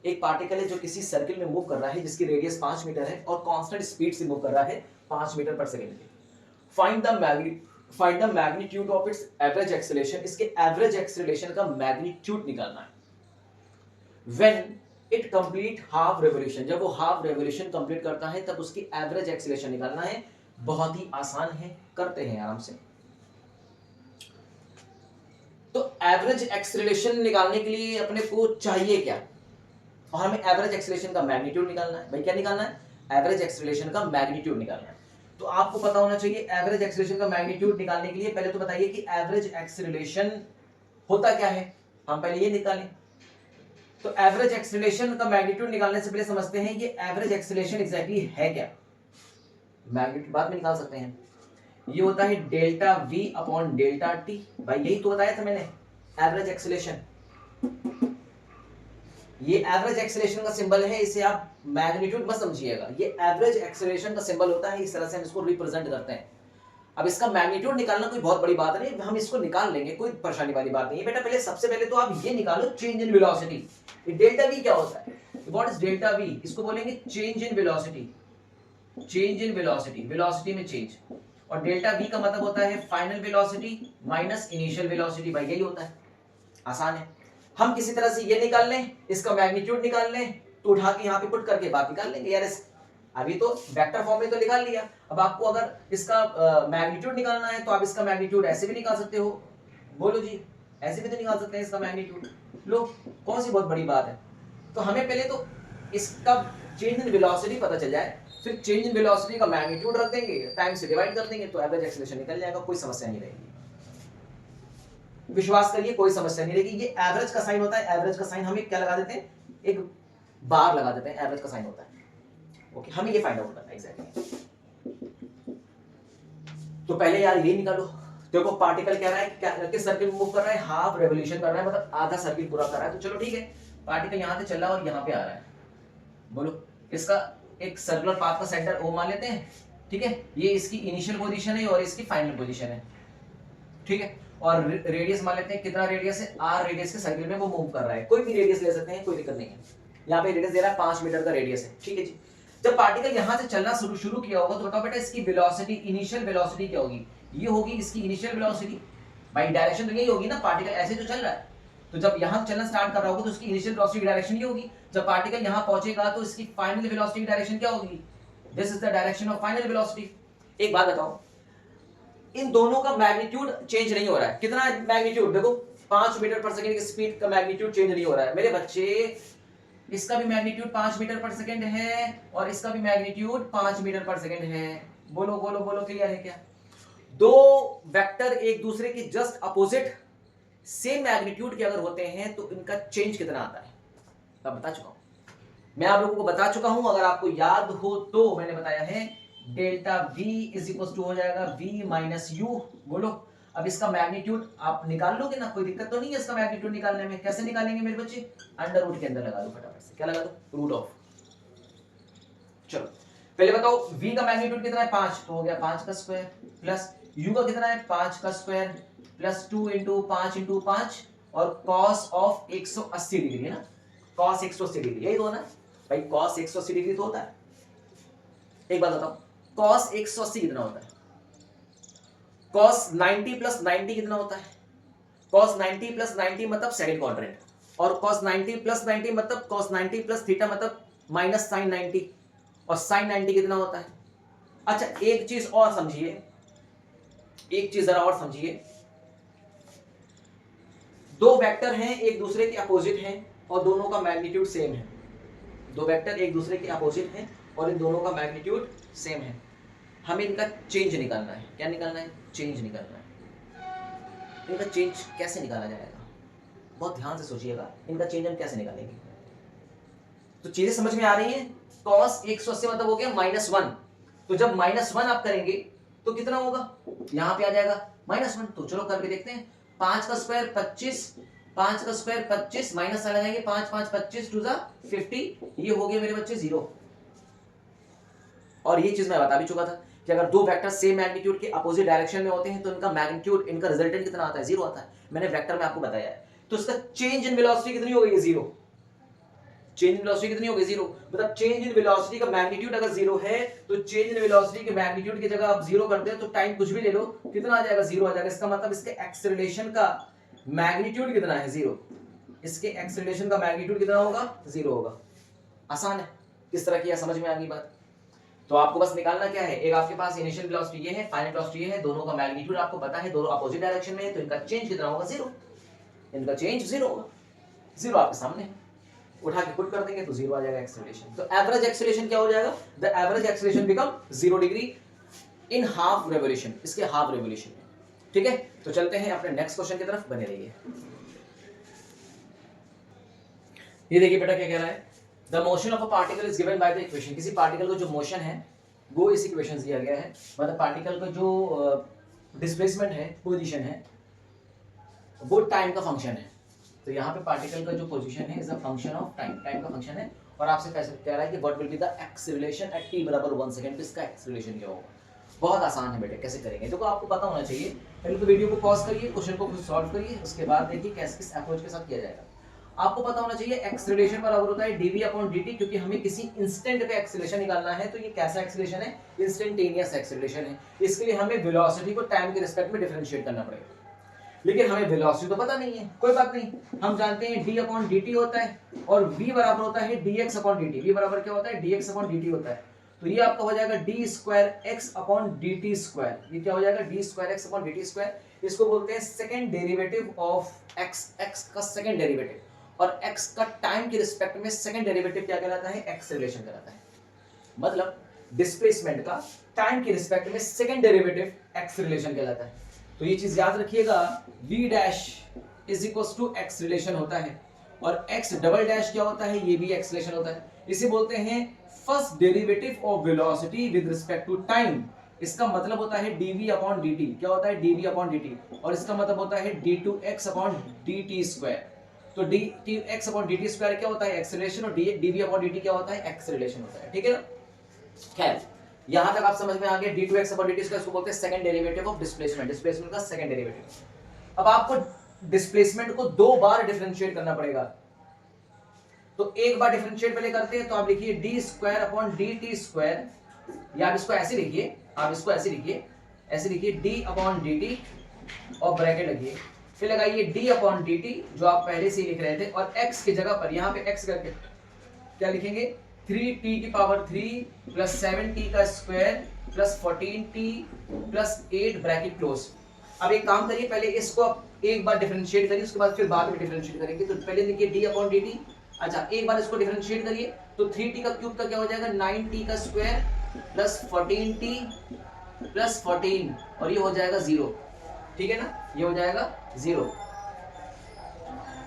एक पार्टिकल है जो किसी सर्किल में मूव कर रहा है जिसकी रेडियस 5 मीटर है और कांस्टेंट स्पीड से मूव कर रहा है 5 मीटर पर सेकंड पे। Find the magnitude of its average acceleration, इसके एवरेज एक्सेलरेशन का मैग्नीट्यूड निकालना है। When it complete half revolution, जब वो हाफ रेवोल्यूशन कंप्लीट करता है तब उसकी एवरेज एक्सेलरेशन निकालना है। बहुत ही आसान है, करते हैं आराम से। तो एवरेज एक्सेलरेशन निकालने के लिए अपने को चाहिए क्या, और हमें एवरेज एक्सेलरेशन का मैग्नीट्यूड निकालना है। भाई क्या निकालना है? एवरेज एक्सेलरेशन का मैग्नीट्यूड निकालना है। तो आपको पता होना चाहिए एवरेज एक्सेलरेशन का मैग्नीट्यूड निकालने के लिए पहले तो बताइए कि एवरेज एक्सेलरेशन होता क्या है, हम पहले ये निकालें। तो एवरेज एक्सेलरेशन का मैग्नीट्यूड निकालने से पहले समझते हैं ये एवरेज एक्सेलरेशन एग्जैक्टली है क्या। मैग्नीट्यूड बाद में निकाल सकते हैं। ये होता है delta we upon delta T. भाई यही तो बताया था मैंने, एवरेज एक्सेलरेशन। ये एवरेज एक्सेलरेशन का सिंबल है, इसे आप मैग्नीट्यूड मत समझिएगा, ये एवरेज एक्सेलरेशन का सिंबल होता है। इस तरह से हम इसको रिप्रेजेंट करते हैं। अब इसका मैग्नीट्यूड निकालना कोई बहुत बड़ी बात नहीं, हम इसको निकाल लेंगे, कोई परेशानी वाली बात नहीं है बेटा। पहले सबसे पहले तो आप ये निकालो change in velocity. Delta we क्या होता है? What is delta we? इसको बोलेंगे change in velocity. Change in velocity, velocity में चेंज। और डेल्टा वी का मतलब होता है final velocity minus initial velocity. भाई यही होता है, आसान है। हम किसी तरह से ये निकाल लें, इसका मैग्नीट्यूड निकाल लें, तो उठा के यहाँ पे पुट करके बात निकाल लेंगे यार। अभी तो वेक्टर फॉर्म में तो निकाल लिया, अब आपको अगर इसका मैग्नीट्यूड निकालना है तो आप इसका मैग्नीट्यूड ऐसे भी निकाल सकते हो। बोलो जी, ऐसे भी तो निकाल सकते हैं इसका मैग्नीट्यूड। लो, कौन सी बहुत बड़ी बात है। तो हमें पहले तो इसका चेंज इन वेलोसिटी पता चल जाए, फिर चेंज इन वेलोसिटी का मैग्नीट्यूड रख देंगे, टाइम से डिवाइड कर देंगे, तो एवरेज एक्सेलरेशन निकल जाएगा, कोई समस्या नहीं रहेगी। विश्वास करिए, कोई समस्या नहीं रहेगी। ये एवरेज का साइन होता है। एवरेज का साइन हम क्या लगा देते हैं, एक बार लगा देते हैं, एवरेज का साइन होता है। ओके, हमें ये फाइंड आउट करना है एग्जैक्टली। तो पहले यार ये निकालो। देखो पार्टिकल कह रहा है क्या, किस सर्किल मूव कर रहा है, हाफ रेवोल्यूशन कर रहा है, मतलब आधा सर्किल पूरा कर रहा है। तो चलो ठीक है, पार्टिकल यहां से चल रहा है और यहां पे आ रहा है। बोलो, इसका एक सर्कुलर पाथ का सेंटर ओ मान लेते हैं, ठीक है। ये इसकी इनिशियल पोजीशन है और इसकी फाइनल पोजीशन है, ठीक है। और रेडियस मान लेते हैं, कितना रेडियस है, आर रेडियस के सर्किल में वो मूव कर रहा है। कोई भी रेडियस ले सकते हैं, कोई दिक्कत नहीं है। यहाँ पे रेडियस दे रहा है 5 मीटर का रेडियस है, ठीक है जी। जब पार्टिकल यहां से चलना शुरू किया होगा तो बताओ बेटा इसकी वेलोसिटी, इनिशियल वेलोसिटी क्या होगी? ये होगी इसकी इनिशियल वेलोसिटी। भाई डायरेक्शन तो यही होगी ना, पार्टिकल ऐसे जो चल रहा है, तो जब यहां चलना स्टार्ट कर रहा होगा तो उसकी इनिशियल वेलोसिटी की डायरेक्शन ये होगी। जब पार्टिकल यहां पहुंचेगा तो इसकी फाइनल वेलोसिटी की डायरेक्शन क्या होगी? This is the direction of final velocity. एक बात बताओ, इन दोनों का मैग्नीट्यूड चेंज नहीं हो रहा है। कितना मैग्नीट्यूड? देखो 5 मीटर पर सेकंड की स्पीड का मैग्नीट्यूड चेंज नहीं हो रहा है मेरे बच्चे। इसका भी मैग्नीट्यूड 5 मीटर पर सेकंड है और इसका भी मैग्नीट्यूड 5 मीटर पर सेकंड है। बोलो बोलो बोलो, क्लियर है क्या? दो वेक्टर एक दूसरे के जस्ट अपोजिट सेम मैग्नीट्यूड के अगर होते हैं तो इनका चेंज कितना आता है, मैं बता चुका हूं। मैं आप लोगों को बता चुका हूं, अगर आपको याद हो तो मैंने बताया है delta v is equal to हो जाएगा v माइनस यू। बोलो, अब इसका मैग्नीट्यूड आप निकाल लोगे ना, कोई दिक्कत तो नहीं है इसका मैग्नीट्यूड निकालने में। कैसे निकालेंगे मेरे बच्चे? अंडर रूट के अंदर लगा दो फटाफट से। क्या लगा दो? Root of. चलो पहले बताओ v का मैग्नीट्यूड कितना है? 5, तो हो गया 5 का स्क्वायर, प्लस u का कितना है? 5 का स्क्वायर, प्लस 2 इंटू 5 इंटू 5 और कॉस ऑफ 180 डिग्री है ना, कॉस 180 डिग्री, यही तो है ना भाई, कॉस 180 डिग्री तो होता है। एक बात बताओ, cos 180 कितना होता है? cos 90 प्लस 90 कितना होता है? cos 90 प्लस 90 मतलब सेकंड क्वाड्रेंट, और cos 90 प्लस 90 मतलब cos 90 प्लस थीटा मतलब माइनस sin 90, और sin 90 कितना होता है? अच्छा एक चीज और समझिए, एक चीज जरा और समझिए। दो वेक्टर हैं एक दूसरे के अपोजिट हैं और दोनों का मैग्नीट्यूड सेम है। दो वेक्टर एक दूसरे के अपोजिट हैं और इन दोनों का मैग्नीट्यूड सेम है। हमें इनका चेंज निकालना है। क्या निकालना है? चेंज निकालना है। इनका चेंज कैसे निकाला जाएगा? बहुत ध्यान से सोचिएगा, इनका चेंज हम कैसे निकालेंगे। तो चीजें समझ में आ रही हैं? cos 180 मतलब हो गया -1, तो जब -1 आप करेंगे तो कितना होगा? यहां पे आ जाएगा -1। तो चलो करके देखते हैं। 5 का स्क्वायर 25, 5 का स्क्वायर 25, माइनस आ जाएंगे 5 5 25 टू 50, ये हो गया मेरे बच्चे 0। और ये चीज मैं बता भी चुका था कि अगर दो वेक्टर सेम मैग्नीट्यूड के अपोजिट डायरेक्शन में होते हैं तो इनका मैग्नीट्यूड, इनका रिजल्टेंट कितना आता है? 0 आता है। मैंने वेक्टर में आपको बताया है। तो इसका चेंज इन वेलोसिटी कितनी हो गई है? 0। चेंज इन वेलोसिटी कितनी होगी, जीरो। मतलब चेंज इन वेलोसिटी का मैग्नीट्यूड अगर जीरो है तो चेंज इन वेलोसिटी के मैग्नीट्यूड की जगह आप जीरो करते हो तो टाइम कुछ भी ले लो, कितना आ जाएगा, जीरो आ जाएगा। इसका मतलब इसके एक्सेलरेशन का मैग्नीट्यूड कितना है, जीरो। इसके एक्सेलरेशन का मैग्नीट्यूड कितना होगा, जीरो होगा। आसान है, किस तरह किया, समझ में आ गई बात। तो आपको बस निकालना क्या है, एक आपके पास इनिशियल वेलोसिटी ये है, फाइनल वेलोसिटी ये है, दोनों का मैग्नीट्यूड आपको पता है, दोनों अपोजिट डायरेक्शन में है, तो इनका चेंज कितना होगा, जीरो। इनका चेंज जीरो होगा, जीरो आपके सामने है। उठा के पुट कर देंगे तो जीरो आ जाएगा एक्सेलरेशन। तो एवरेज एक्सेलरेशन क्या हो जाएगा, the average acceleration become 0 degree in half revolution, इसके हाफ रेवोल्यूशन में। ठीक है, तो चलते हैं अपने नेक्स्ट क्वेश्चन की तरफ, बने रहिए। ये देखिए बेटा क्या कह रहा है, the motion of a particle is given by the equation. किसी पार्टिकल को जो मोशन है वो इस इक्वेशन से दिया गया है, मतलब पार्टिकल का जो डिस्प्लेसमेंट है, पोजीशन है, वो टाइम का फंक्शन है। तो यहाँ पे पार्टिकल का जो पोजीशन है is a function of time, time का फंक्शन है। और आपसे कैसे कह रहा है कि what will be the acceleration at t बराबर 1 सेकंड, तो इसका एक्सेलरेशन क्या होगा। बहुत आसान है बेटे, कैसे करेंगे देखो, आपको पता होना चाहिए। पहले तो वीडियो को पॉज करिए, क्वेश्चन को खुद सॉल्व करिए, उसके बाद देखिए कैसे किस अप्रोच के साथ किया जाएगा। आपको पता होना चाहिए एक्सेलरेशन बराबर होता है dv अपॉन dt, क्योंकि हमें किसी इंस्टेंट पे एक्सेलरेशन निकालना है। तो ये कैसा एक्सेलरेशन है, इंस्टेंटेनियस एक्सेलरेशन है। इसके लिए हमें वेलोसिटी को टाइम के रिस्पेक्ट में डिफरेंशिएट करना पड़ेगा, लेकिन हमें वेलोसिटी तो पता नहीं है। कोई बात नहीं, हम जानते हैं d अपॉन dt होता है और v बराबर होता है dx अपॉन dt। v बराबर क्या होता है, dx अपॉन dt होता है। तो ये आपका हो जाएगा d square x upon dt square. ये क्या हो जाएगा, d square x upon dt square. इसको बोलते हैं second derivative of x, x का सेकंड डेरिवेटिव, और x का टाइम के रिस्पेक्ट में सेकंड डेरिवेटिव क्या कहलाता है, एक्सेलरेशन कहलाता है। मतलब डिस्प्लेसमेंट का टाइम के रिस्पेक्ट में सेकंड डेरिवेटिव एक्सेलरेशन कहलाता है। तो ये चीज याद रखिएगा, v dash is equals to acceleration होता है, और x डबल डैश क्या होता है, ये भी एक्सेलरेशन होता है। इसे बोलते हैं first derivative of velocity with respect to time. इसका मतलब होता है dv अपॉन dt। क्या होता है, dv अपॉन dt, और इसका मतलब होता है d2x अपॉन dt स्क्वायर। तो dx अपॉन dt स्क्वायर क्या होता है, एक्सेलरेशन, और dv अपॉन dt क्या होता है, एक्सेलरेशन होता है। ठीक है ना, खैर यहां तक आप समझ में आ गया। d2x अपॉन dt स्क्वायर इसको बोलते हैं second derivative of displacement, displacement का सेकंड डेरिवेटिव। अब आपको डिस्प्लेसमेंट को दो बार डिफरेंशिएट करना पड़ेगा। तो एक बार डिफरेंशिएट पहले करते हैं, तो आप लिखिए d square upon dt square, या आप इसको ऐसे लिखिए, आप इसको ऐसे लिखिए, ऐसे लिखिए d अपॉन dt और ब्रैकेट लगिए, फिर लगाइए d अपॉन dt जो आप पहले से लिख रहे थे, और x की जगह पर यहाँ पे x करके क्या लिखेंगे, 3t की पावर 3 प्लस 7t का square plus 14t plus 8 bracket close. अब एक काम करिए, पहले इसको आप एक बार डिफरेंशिएट करिए, उसके बाद फिर बाद में डिफरेंशिएट करेंगे। तो पहले लिखिए d अपॉन dt। अच्छा, एक बार इसको डिफरेंशिएट करिए, तो 3t का क्यूब का क्या हो जाएगा, 9t का स्क्वायर प्लस 14t प्लस 14, और ये हो जाएगा 0। ठीक है ना, ये हो जाएगा 0।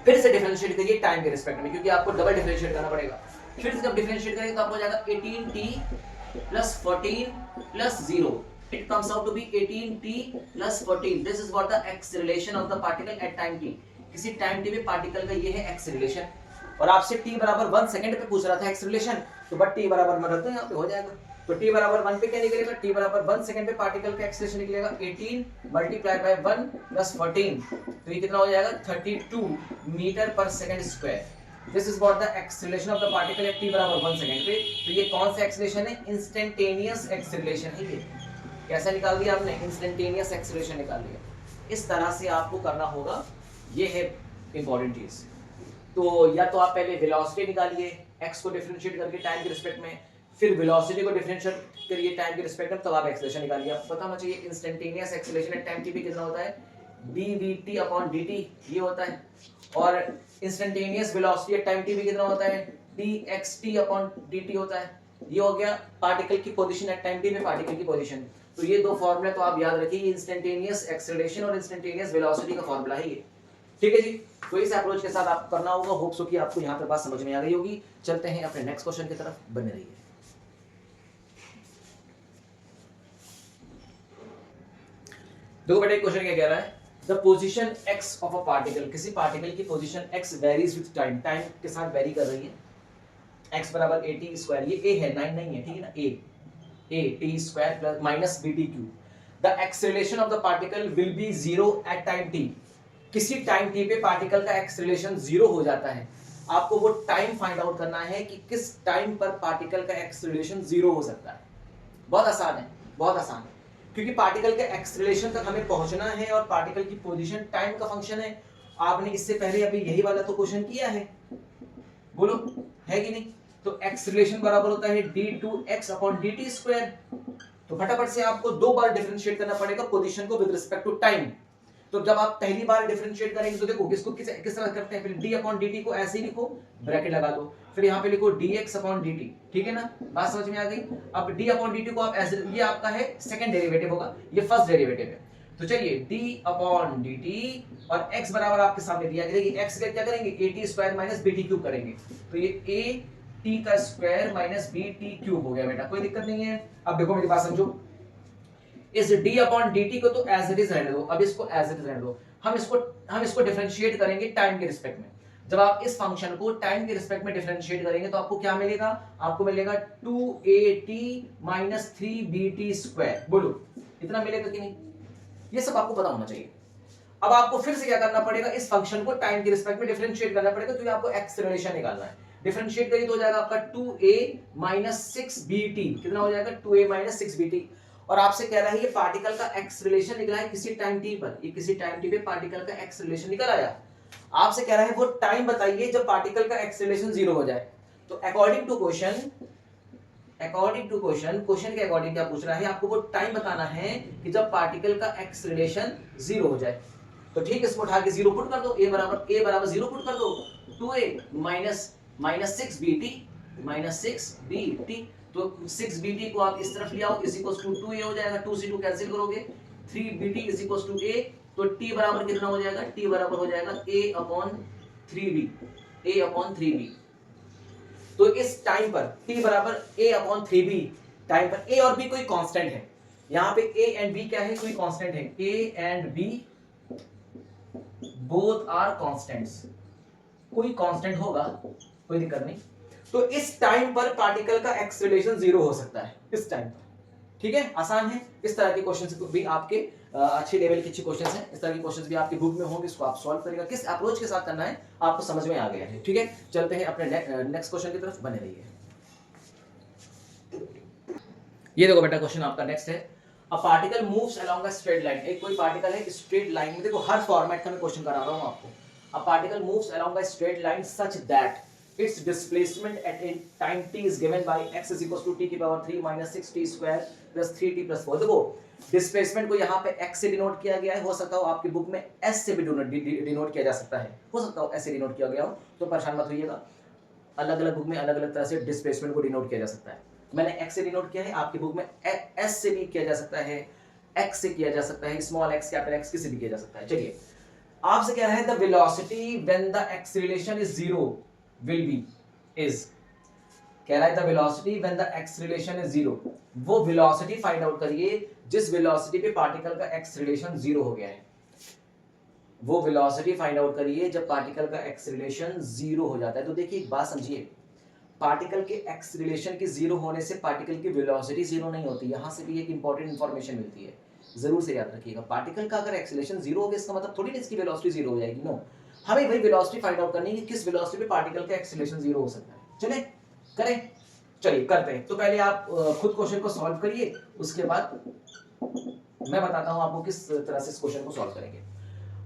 फिर से डिफरेंशिएट करिए टाइम के रिस्पेक्ट में, क्योंकि आपको डबल डिफरेंशिएट करना पड़ेगा। फिर से जब डिफरेंशिएट करेंगे तो आपको हो जाएगा 18t plus 14 plus 0। It comes out to be 18t plus 14. This is what the acceleration of the particle at time t. किसी टाइम t पे पार्टिकल का ये है एक्सेलरेशन, और आपसे t बराबर 1 सेकंड पे पूछ रहा था एक्सेलरेशन, तो बट t बराबर मैं रख दूं यहाँ पे, हो जाएगा। तो t बराबर 1 पे क्या निकलेगा, t बराबर 1 सेकंड पे पार्टिकल का एक्सेलरेशन निकलेगा 18 मल्टीप्लाई बाय 1 प्लस 14, तो ये कितना हो जाएगा, 32 मीटर पर second square. This is what the acceleration of the particle at t बराबर 1 सेकंड पे। तो ये कौन सा एक्सेलरेशन है, इंस्टेंटेनियस एक्सेलरेशन है। ये कैसा निकाल दिया आपने, इंस्टेंटेनियस एक्सेलरेशन निकाल लिया। इस तरह से आपको करना होगा, ये है इंपॉर्टेंट चीज। तो या तो आप पहले वेलोसिटी निकालिए x को डिफरेंशिएट करके टाइम के रिस्पेक्ट में, फिर वेलोसिटी को डिफरेंशिएट करिए टाइम के रिस्पेक्ट में, तब आप एक्सेलरेशन निकालिए। आपको पता होना चाहिए instantaneous acceleration at time t पे कितना होता है, dvt अपॉन dt ये होता है, और instantaneous velocity at time t पे कितना होता है, dxt अपॉन dt होता है। ये हो गया पार्टिकल की पोजीशन एट टाइम t में, पार्टिकल की पोजीशन। तो ये दो फॉर्मूले तो आप याद रखिए, इंस्टेंटेनियस एक्सेलरेशन और इंस्टेंटेनियस वेलोसिटी का फॉर्मूला है ये। ठीक है जी, तो इस अप्रोच के साथ आप करना होगा। होप सो कि आपको यहाँ पे बात समझ में आ गई होगी। चलते हैं अपने नेक्स्ट क्वेश्चन की तरफ, बने रहिए। देखो बेटा क्वेश्चन क्या कह रहा है, the position x of a particle, किसी पार्टिकल की position x varies with time, time के साथ वेरी कर रही है। x बराबर at स्क्वायर, ये a है, 9 नहीं है, ठीक है ना, a t square plus minus bt cube. The acceleration of the particle will be 0 at time t। किसी टाइम t पे पार्टिकल का एक्सेलरेशन 0 हो जाता है। आपको वो टाइम फाइंड आउट करना है कि किस टाइम पर पार्टिकल का एक्सेलरेशन जीरो हो सकता है। बहुत आसान है, बहुत आसान है, क्योंकि पार्टिकल के एक्सेलरेशन तक हमें पहुंचना है और पार्टिकल की पोजीशन टाइम का फंक्शन है। आपने इससे पहले अभी यही वाला तो क्वेश्चन किया है, बोलो है कि नहीं? तो एक्सेलरेशन बराबर होता है d2x/dt²। तो फटाफट से आपको दो बार डिफरेंशिएट करना पड़ेगा पोजीशन को विद रिस्पेक्ट टू टाइम। तो जब आप पहली बार डिफरेंशिएट करेंगे तो देखो किसको किस तरह करते हैं, फिर d/dt को ऐसे ही लिखो, ब्रैकेट लगा दो, फिर यहाँ पे लिखो dx/dt, ठीक है ना? बात समझ में आ गई? अब d/dt को आप ऐसे, ये आपका है सेकंड डेरिवेटिव होगा, ये फर्स्ट डेरिवेटिव है। तो चलिए d/dt और x बराबर आपके सामने दिया गया, देखिए x का क्या करेंगे, at² - bt³ करेंगे, तो ये at² - bt³ हो गया बेटा, कोई दिक्कत नहीं है। अब देखो मेरी बात समझो, इस d/dt को तो एज इट इज रहने दो, अब इसको एज इट इज रहने दो, हम इसको डिफरेंशिएट करेंगे टाइम के रिस्पेक्ट में। जब आप इस फंक्शन को टाइम के रिस्पेक्ट में डिफरेंशिएट करेंगे तो आपको क्या मिलेगा, आपको मिलेगा 2at - 3bt²। बोलो इतना मिलेगा कि नहीं? ये सब आपको पता होना चाहिए। अब आपको फिर से क्या करना पड़ेगा, इस फंक्शन को टाइम के रिस्पेक्ट में डिफरेंशिएट करना पड़ेगा, क्योंकि आपको एक्सेलरेशन निकालना है। डिफरेंशिएट करिए तो हो जाएगा आपका 2a - 6bt, कितना हो जाएगा 2a - 6bt। और आपसे कह रहा है ये पार्टिकल का एक्सेलरेशन निकला है किसी टाइम t पर, ये किसी टाइम t पे पार्टिकल का एक्सेलरेशन निकल आया। आपसे कह रहा है वो टाइम बताइए जब पार्टिकल का एक्सेलरेशन जीरो हो जाए। तो अकॉर्डिंग टू क्वेश्चन क्वेश्चन के अकॉर्डिंग क्या पूछ रहा है, आपको वो टाइम बताना है कि जब पार्टिकल का एक्सेलरेशन जीरो हो जाए। तो ठीक, इसको उठा के जीरो पुट कर दो, a बराबर जीरो पुट कर दो, 2a - 6bt तो 6bt को आप इस तरफ ले आओ, इज इक्वल्स टू 2a हो जाएगा, 2 से 2 कैंसिल करोगे, 3bt is equals to a, तो t बराबर कितना हो जाएगा, t बराबर हो जाएगा a/3b। तो इस टाइम पर t बराबर a/3b, टाइम पर a और b कोई कांस्टेंट है, यहाँ पे a एंड b क्या है, कोई कांस्टेंट है, a and b both are constants, कोई कांस्टेंट होगा, कोई दिक्कत नहीं। तो इस टाइम पर पार्टिकल का एक्सेलरेशन जीरो हो सकता है, इस टाइम पर, ठीक है? आसान है। इस तरह के क्वेश्चंस भी आपके अच्छे लेवल के अच्छे क्वेश्चंस हैं, इस तरह के क्वेश्चंस भी आपकी बुक में होंगे, इसको आप सॉल्व करेगा, किस अप्रोच के साथ करना है आपको समझ में आ गया है, ठीक है? चलते हैं अपने नेक्स्ट क्वेश्चन की तरफ, बने रहिए। ये देखो बेटा क्वेश्चन आपका नेक्स्ट है, a particle moves along a straight line. एक कोई पार्टिकल है स्ट्रेट लाइन में, देखो हर फॉर्मेट का मैं क्वेश्चन करा रहा हूं आपको। A particle moves along a straight line such that its displacement at a time t is given by x is equals to t⁻³ - 6t² plus 3t plus 4। देखो displacement को यहाँ पे x से डिनोट किया गया है, हो सकता हो आपकी बुक में s से भी डिनोट किया जा सकता है, हो सकता हो ऐसे डिनोट किया गया हो, तो परेशान मत होइएगा, अलग अलग बुक में अलग अलग तरह से डिस्प्लेसमेंट को डिनोट किया जा सकता है। मैंने x से डिनोट किया है, आपकी बुक में s से भी किया जा सकता है, x से किया जा सकता है, स्मॉल x कैपिटल x किसी भी किया जा सकता है। चलिए आपसे कह रहा है the velocity when the acceleration is zero will be is, कह रहा है the velocity when the acceleration is zero, वो वेलोसिटी फाइंड आउट करिए जिस वेलोसिटी पे पार्टिकल का एक्सेलरेशन जीरो हो गया है, वो वेलोसिटी फाइंड आउट करिए जब पार्टिकल का एक्सेलरेशन जीरो हो जाता है। तो देखिए एक बात समझिए, पार्टिकल के एक्सेलरेशन के जीरो होने से पार्टिकल की वेलोसिटी जीरो नहीं होती, यहां से भी एक इंपॉर्टेंट इंफॉर्मेशन मिलती है, जरूर से याद रखिएगा। पार्टिकल का अगर एक्सेलरेशन जीरो हो गया इसका मतलब थोड़ी ना इसकी वेलोसिटी जीरो हो जाएगी, नो, हमें वही वेलोसिटी फाइंड आउट करनी है कि किस वेलोसिटी पे पार्टिकल का एक्सेलरेशन जीरो हो सकता है। चले करें, चलिए करते हैं। तो पहले आप खुद क्वेश्चन को सॉल्व करिए, उसके बाद मैं बताता हूं आपको किस तरह से इस क्वेश्चन को सॉल्व करेंगे।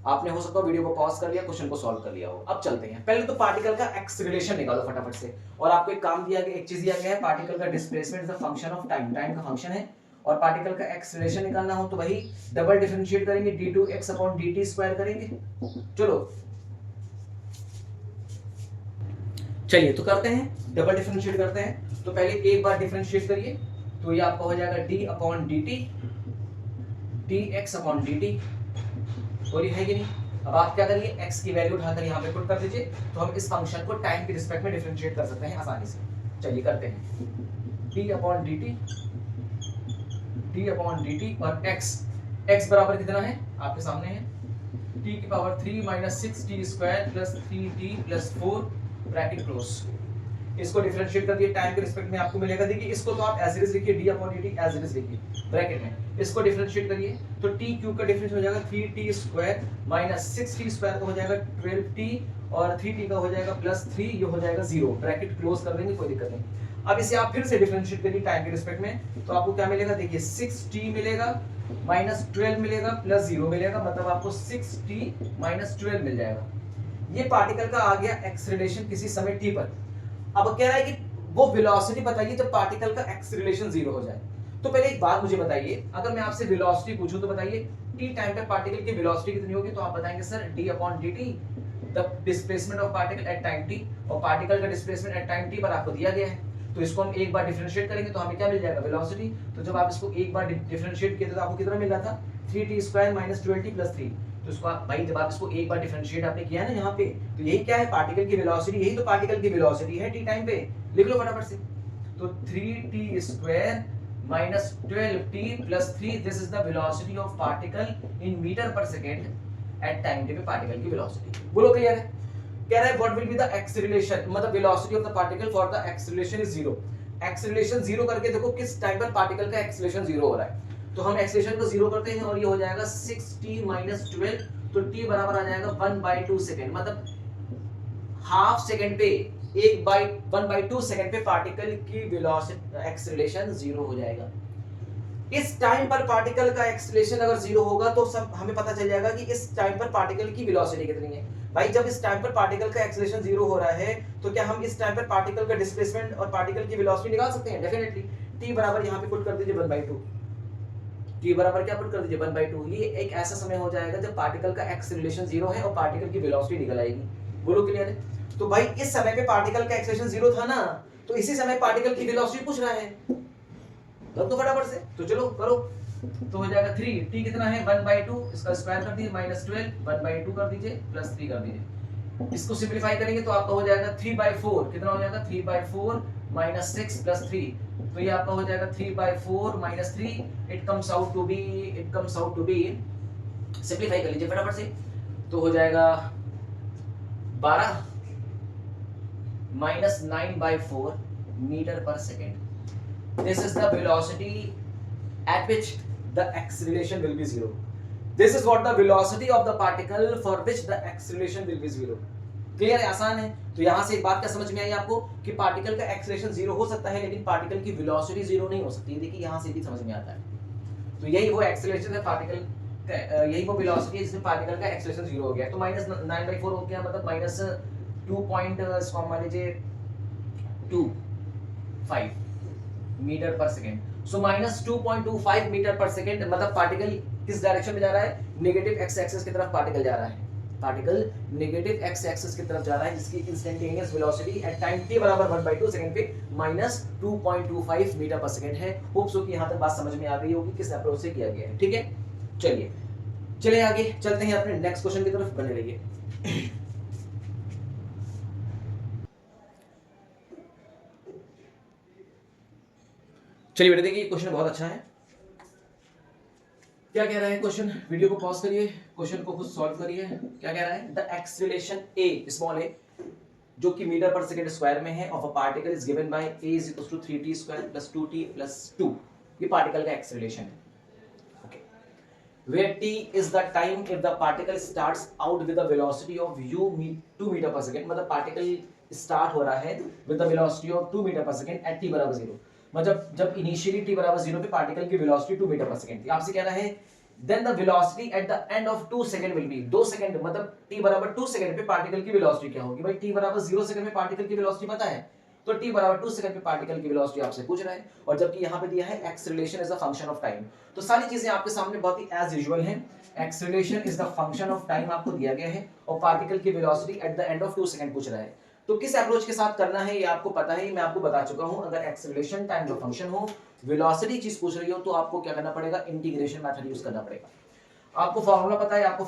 आपने हो सकता है वीडियो को पॉज कर लिया, क्वेश्चन को सॉल्व कर लिया हो। अब चलते हैं, पहले तो पार्टिकल का एक्सेलरेशन निकालो फटाफट से, और आपको एक काम दिया गया, एक चीज दिया गया है, पार्टिकल का displacement is the function of time, time का फंक्शन है, और पार्टिकल का एक्सेलरेशन निकालना हो तो वही डबल डिफरेंशिएट करेंगे, d2x/dt² करेंगे। चलो चलिए तो करते हैं, डबल डिफरेंशिएट करते हैं। तो पहले एक बार डिफरेंशिएट करिए, तो ये आपका हो जाएगा d/dt dx/dt, और ये है कि नहीं? अब आप क्या करिए, x की वैल्यू उठाकर यहाँ पे पुट कर दीजिए, तो हम इस फंक्शन को टाइम के रिस्पेक्ट में डिफरेंशिएट कर सकते हैं आसानी से। चलिए करते हैं, d/dt और x बराबर कितना है आपके सामने है, t⁻³ - 6t² + 3t + 4 bracket close. इसको डिफरेंशिएट कर दिए टाइम के रिस्पेक्ट में, आपको मिलेगा, देखिए इसको तो आप एज इट इज लिखिए, D upon D T as it is लिखिए ब्रैकेट में, इसको डिफरेंशिएट करिए तो टी क्यूब का डिफरेंस हो जाएगा 3t square minus 6t square का हो जाएगा 12t और 3t का हो जाएगा प्लस 3, ये हो जाएगा 0, ब्रैकेट क्लोज कर देंगे, कोई दिक्कत नहीं। अब इसे आप फिर से डिफरेंशिएट करिए टाइम के रिस्पेक्ट में, तो आपको क्या मिलेगा, देखिए 6t मिलेगा माइनस 12 मिलेगा प्लस 0 मिलेगा, मतलब आपको 6t माइनस 12 मिल जाएगा। ये पार्टिकल का आ गया एक्सेलरेशन किसी समय t पर। अब कह रहा है कि वो वेलोसिटी बताइए जब पार्टिकल का एक्सेलरेशन 0 हो जाए। तो पहले एक बात मुझे बताइए, अगर मैं आपसे वेलोसिटी पूछूं तो बताइए t टाइम पे पार्टिकल की वेलोसिटी कितनी होगी, तो आप बताएंगे sir d upon dt, the displacement of particle at time t, और पार्टिकल का डिस्प्लेसमेंट एट टाइम t पर आपको दिया गया है, तो इसको हम एक बार डिफरेंशिएट करेंगे तो हमें क्या मिल जाएगा, वेलोसिटी। तो जब आप इसको एक बार डिफरेंशिएट किए तो आपको कितना मिल रहा था, 3t square minus 12t plus 3। तो इसको आप भाई जब आप इसको एक बार डिफरेंशिएट आपने किया है ना यहाँ पे, तो यही क्या है, पार्टिकल की वेलोसिटी, यही तो पार्टिकल की वेलोसिटी है t टाइम पे, लिख लो फटाफट से। तो 3t square minus 12t plus 3, this is the velocity of particle in metre पर सेकंड एट टाइम t पे पार्टिकल की वेलोसिटी। बोलो क्लियर है। कह रहा है what will be the acceleration, मतलब velocity of the particle for the acceleration is 0। Acceleration 0 करके देखो किस टाइम पर पार्टिकल का एक्सेलरेशन 0 हो रहा है, तो हम एक्सेलरेशन को 0 करते हैं और ये हो जाएगा 6t माइनस 12, तो t बराबर आ जाएगा 1/2 सेकंड, मतलब हाफ सेकंड पे 1/2 सेकंड पे पार्टिकल की वेलोसिटी एक्सेलरेशन 0 हो जाएगा। इस टाइम पर पार्टिकल का एक्सेलरेशन अगर 0 होगा तो सब हमें पता चल जाएगा कि इस टाइम पर पार्टिकल की वेलोसिटी कितनी है। भाई जब इस टाइम पर पार्टिकल का एक्सेलरेशन 0 हो रहा है तो क्या हम इस टाइम पर पार्टिकल का डिस्प्लेसमेंट और पार्टिकल की वेलोसिटी निकाल सकते हैं, डेफिनेटली। t बराबर यहां पे पुट कर दीजिए 1/2, t बराबर क्या पुट कर दीजिए 1/2। ये एक ऐसा समय हो जाएगा जब पार्टिकल का एक्सेलरेशन 0 है और पार्टिकल की वेलोसिटी निकल आएगी। बोलो क्लियर है। तो भाई इस समय पे पार्टिकल का एक्सेलरेशन 0 था ना, तो इसी समय पार्टिकल की वेलोसिटी पूछ रहा है, तो फटाफट से तो चलो करो। तो हो जाएगा 3, t कितना है 1/2, इसका स्क्वायर कर दीजिए माइनस 12, 1/2 कर दीजिए प्लस 3 कर दीजिए, इसको सिंपलीफाई करेंगे तो आपका हो जाएगा 3/4, कितना हो जाएगा 3/4 माइनस 6 प्लस 3, तो ये आपका हो जाएगा 3/4 minus 3, it comes out to be simplify कर लीजिए फटाफट से, तो हो जाएगा 12 माइनस 9/4 मीटर पर second. This is the velocity at which the acceleration will be 0. This is what the velocity of the particle for which the acceleration will be 0. Clear है, आसान है। तो यहां से एक बात क्या समझ में आई आपको कि पार्टिकल का एक्सेलरेशन 0 हो सकता है लेकिन पार्टिकल की वेलोसिटी 0 नहीं हो सकती। देखिए यहां से भी समझ में आता है। तो यही वो एक्सेलरेशन है पार्टिकल, यही वो वेलोसिटी है जिसमें पार्टिकल का एक्सेलरेशन 0 हो गया। तो माइनस 9/4 हो गया, मतलब माइनस 2.25 मीटर पर सेकेंड। सो माइनस 2.25 मीटर पर सेकेंड, मतलब पार्टिकल किस डायरेक्शन में जा रहा है, नेगेटिव एक्स एक्सिस की तरफ पार्टिकल जा रहा है। पार्टिकल नेगेटिव एक्स एक्सिस की तरफ जा रहा है जिसकी instantaneous velocity at time t बराबर 1/2 सेकंड पे माइनस 2.25 मीटर पर सेकंड है। होप सो कि यहां तक बात समझ में आ गई होगी किस अप्रोच से किया गया है। ठीक है, चलिए आगे चलते हैं अपने नेक्स्ट क्वेश्चन की तरफ, बने रहिए। चलिए बेटा देखिए क्वेश्चन बहुत अच्छा है। क्या कह रहा है क्वेश्चन, वीडियो को पॉज करिए, क्वेश्चन को खुद सॉल्व करिए। क्या कह रहा है, the acceleration a small a जो कि मीटर पर सेकंड स्क्वायर में है of a particle is given by a is equal to 3t square plus 2t plus 2। ये पार्टिकल का एक्सेलरेशन है। Okay, where t is the time if the particle starts out with the velocity of 2 metre पर second, मतलब particle start हो रहा है with the velocity of 2 metre पर second at t बराबर 0, मतलब जब इनिशियली t बराबर 0 पे पार्टिकल की वेलोसिटी 2 मीटर पर सेकंड थी। आपसे कह रहा है then the velocity at the end of 2 second will be, 2 second मतलब t बराबर 2 सेकंड पे पार्टिकल की वेलोसिटी क्या होगी। भाई t बराबर 0 सेकंड में पार्टिकल की वेलोसिटी पता है, तो t बराबर 2 सेकंड पे पार्टिकल की वेलोसिटी आपसे पूछ रहा है, और जबकि यहां पे दिया है acceleration is a function of time. तो सारी चीजें आपके सामने बहुत ही एज यूजुअल हैं। Acceleration is the function of time आपको दिया गया है और पार्टिकल की velocity at the end of 2 second पूछ रहा है। तो किस अप्रोच के साथ करना है ये आपको पता है, मैं आपको बता चुका हूं। अगर एक्सेलरेशन टाइम का फंक्शन हो, वेलोसिटी चीज पूछ रही हो, तो आपको क्या करना पड़ेगा, इंटीग्रेशन मेथड यूज करना पड़ेगा। आपको फॉर्मूला पता है, आपको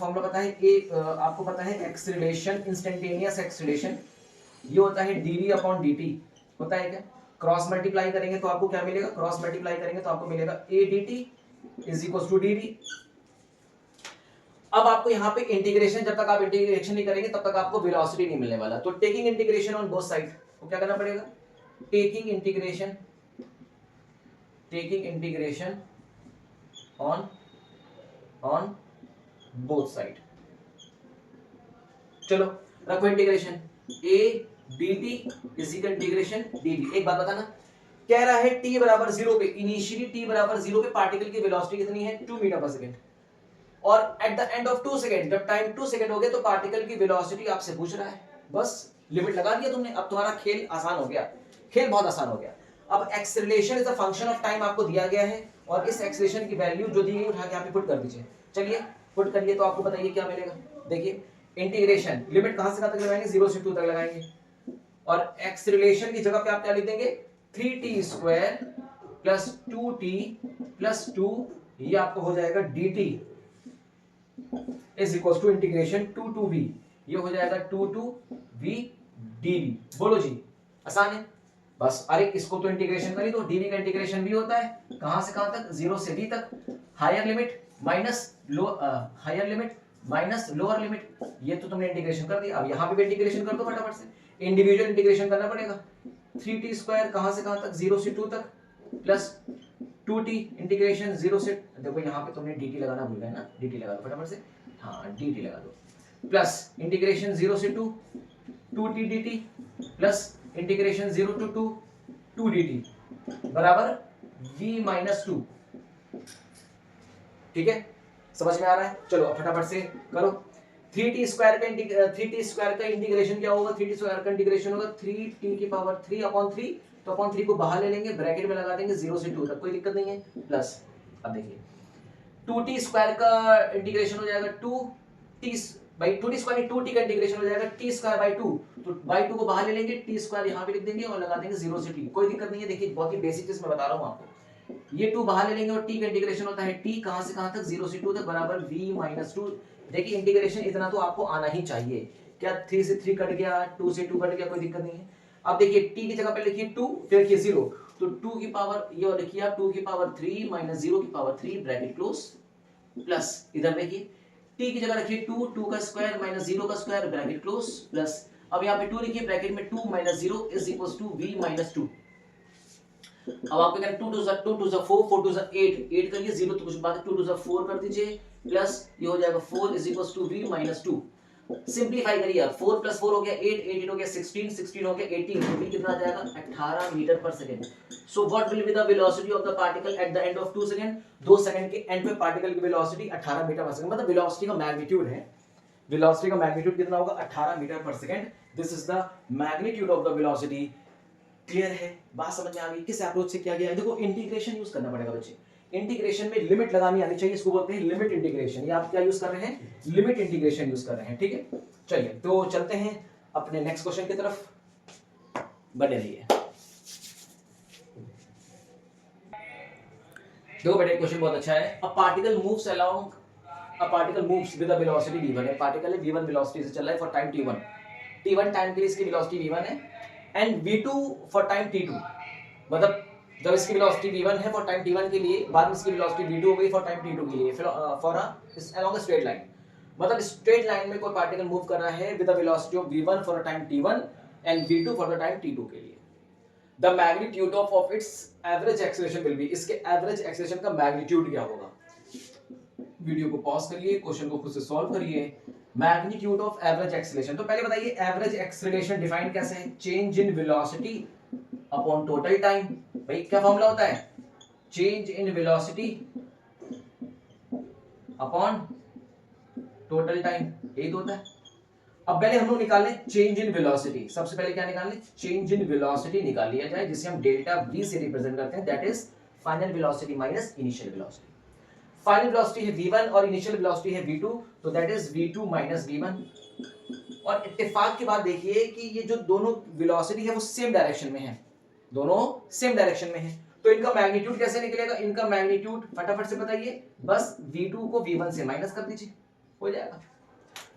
पता है एक्सेलरेशन, इंस्टेंटेनियस एक्सेलरेशन ये होता है dv अपॉन dt, होता है क्या। क्रॉस मल्टीप्लाई करेंगे तो आपको क्या मिलेगा, क्रॉस मल्टीप्लाई करेंगे तो आपको मिलेगा a dt is equal to dv। अब आपको यहाँ पे इंटीग्रेशन, जब तक आप इंटीग्रेशन नहीं करेंगे तब तक आपको वेलोसिटी नहीं मिलने वाला। तो taking integration on both side, तो क्या करना पड़ेगा, taking integration on both side. चलो रखो integration, a dt is equal integration dv। एक बात बताना, कह रहा है t बराबर 0 पे, इनिशियली t बराबर 0 पे पार्टिकल की वेलोसिटी कितनी है 2 मीटर पर सेकंड, और eight the end of 2 second, जब टाइम 2 सेकंड हो गया तो पार्टिकल की वेलोसिटी आपसे पूछ रहा है। बस लिमिट लगा दिया तुमने, अब तुम्हारा खेल आसान हो गया, खेल बहुत आसान हो गया। अब acceleration is a function of time आपको दिया गया है, और इस एक्सेलरेशन की वैल्यू जो दी गई उठा के यहाँ पे पुट कर दीजिए। चलिए पुट करिए तो आपको बताइए क्या मिलेगा। देखिए इंटीग्रेशन लिमिट कहां से कहां तक लगाएंगे, 0 से 2 तक लगाएंगे, और एक्सेलरेशन की जगह पे आप क्या लिख देंगे 3t² प्लस 2t प्लस 2, ये आपको हो जाएगा dt is equal to integration 2 to v, ये हो जाएगा 2 to v dv। बोलो जी, आसान है। बस अरे इसको तो इंटीग्रेशन कर ही दो, dv का इंटीग्रेशन v होता है कहां से कहां तक, 0 से v तक, higher limit minus lower limit, ये तो तुमने इंटीग्रेशन कर दिया। अब यहां पे भी इंटीग्रेशन कर दो फटाफट से, इंडिविजुअल इंटीग्रेशन करना पड़ेगा। 3t² कहां से कहां तक, 0 से 2 तक, प्लस 2t इंटीग्रेशन 0 से, देखो यहां पे तुमने dt लगाना भूल गए ना, dt लगा दो फटाफट से, हाँ dt लगा दो, प्लस इंटीग्रेशन 0 से 2 2t dt plus integration 0 to 2 2 dt बराबर v माइनस 2। ठीक है, समझ में आ रहा है। चलो अब फटाफट से करो। 3t² का इंटीग्रेशन क्या होगा, 3t² का इंटीग्रेशन होगा 3t की पावर 3 अपॉन 3, तो अपॉन 3 को बाहर ले लेंगे, ब्रैकेट में लगा देंगे 0 से 2 तक, कोई दिक्कत नहीं है, प्लस अब देखिए 2t² का इंटीग्रेशन हो जाएगा 2t बाई 2t² 2t का इंटीग्रेशन हो जाएगा t² बाई 2, तो बाई 2 को बाहर ले लेंगे, t² यहां पे लिख देंगे और लगा देंगे 0 से t, कोई दिक्कत नहीं है। देखिए बहुत ही बेसिक चीज मैं बता रहा हूं आपको, ये 2 बाहर ले लेंगे और t का इंटीग्रेशन होता है t कहां से कहां तक, 0 से 2 तक, बराबर v माइनस 2। देखिए इंटीग्रेशन इतना तो आपको आना ही चाहिए, क्या 3 से 3 कट गया, 2 से 2 कट गया, कोई दिक्कत नहीं है। अब देखिए t की जगह पे लिखिए 2, फिर लिखिए 0, तो 2 की पावर ये लिखिए आप 2 की पावर 3 माइनस 0 की पावर 3 ब्रैकेट क्लोज, प्लस इधर देखिए t की जगह रखिए 2, 2 का स्क्वायर माइनस 0 का स्क्वायर ब्रैकेट क्लोज, प्लस अब यहाँ पे 2 लिखिए ब्रैकेट में 2 minus 0 is equal to v minus 2। अब आपको क्या 2 2 4 4 2 8 8 करिए, 0 तो कुछ बात है, 2 2 4 कर दीजिए, प्लस ये हो जाएगा 4 is equal to v minus 2। Simplify करिए, 4 प्लस 4 हो गया 8, 8 हो गया 16, 16 हो गया 18, तो v कितना आ जाएगा 18 मीटर पर second. So what will be the velocity of the particle at the end of 2 second, 2 second के एंड पे पार्टिकल की वेलोसिटी 18 मीटर पर सेकंड, मतलब वेलोसिटी का मैग्नीट्यूड है, वेलोसिटी का मैग्नीट्यूड कितना होगा 18 मीटर पर second. This is the magnitude of the velocity. Clear है, बात समझ में आ गई किस अप्रोच से किया गया है। देखो इंटीग्रेशन यूज करना पड़ेगा बच्चे, इंटीग्रेशन में लिमिट लगानी आनी चाहिए, इसको बोलते हैं लिमिट इंटीग्रेशन। ये आप क्या यूज कर रहे हैं, लिमिट इंटीग्रेशन यूज कर रहे हैं। ठीक है, चलिए तो चलते हैं अपने नेक्स्ट क्वेश्चन की तरफ, बने रहिए। देखो बेटे क्वेश्चन बहुत अच्छा है। A particle moves along, a particle moves with a velocity v1 है, पार्टिकल है v1 वेलोसिटी से चल रहा है फॉर टाइम t1 टाइम के लिए इसकी वेलोसिटी v1 है, and v2 for time t2, मतलब जब इसकी वेलोसिटी v1 है फॉर टाइम t1 के लिए, बाद में इसकी वेलोसिटी v2 हो गई फॉर टाइम t2 के लिए, for along a straight line, मतलब स्ट्रेट लाइन में कोई पार्टिकल मूव कर रहा है with a velocity of v1 for time t1 and v2 for the time t2 के लिए। The magnitude of its average acceleration will be, इसके average acceleration का मैग्नीट्यूड क्या होगा। वीडियो को पॉज करिए, क्वेश्चन को खुद से सॉल्व करिए। मैग्नीट्यूड ऑफ एवरेज एक्सेलरेशन, तो पहले बताइए एवरेज एक्सेलरेशन डिफाइन कैसे है, change in velocity upon total time. भाई क्या फॉर्मूला होता है, change in velocity upon total time, यही तो होता है। अब पहले हम लोग निकालें चेंज इन वेलोसिटी, सबसे पहले क्या निकालें, चेंज इन वेलोसिटी निकाल लिया जाए, जिसे हम डेल्टा v से रिप्रेजेंट करते हैं, that is final velocity minus initial velocity. Final velocity है v1 और इनिशियल वेलोसिटी है v2, तो that is v2 minus v1। और इत्तेफाक की बात देखिए कि ये जो दोनों वेलोसिटी है वो सेम डायरेक्शन में है, दोनों सेम डायरेक्शन में है, तो इनका मैग्नीट्यूड कैसे निकलेगा, इनका मैग्नीट्यूड फटाफट से बताइए, बस v2 को v1 से माइनस कर दीजिए, हो जाएगा।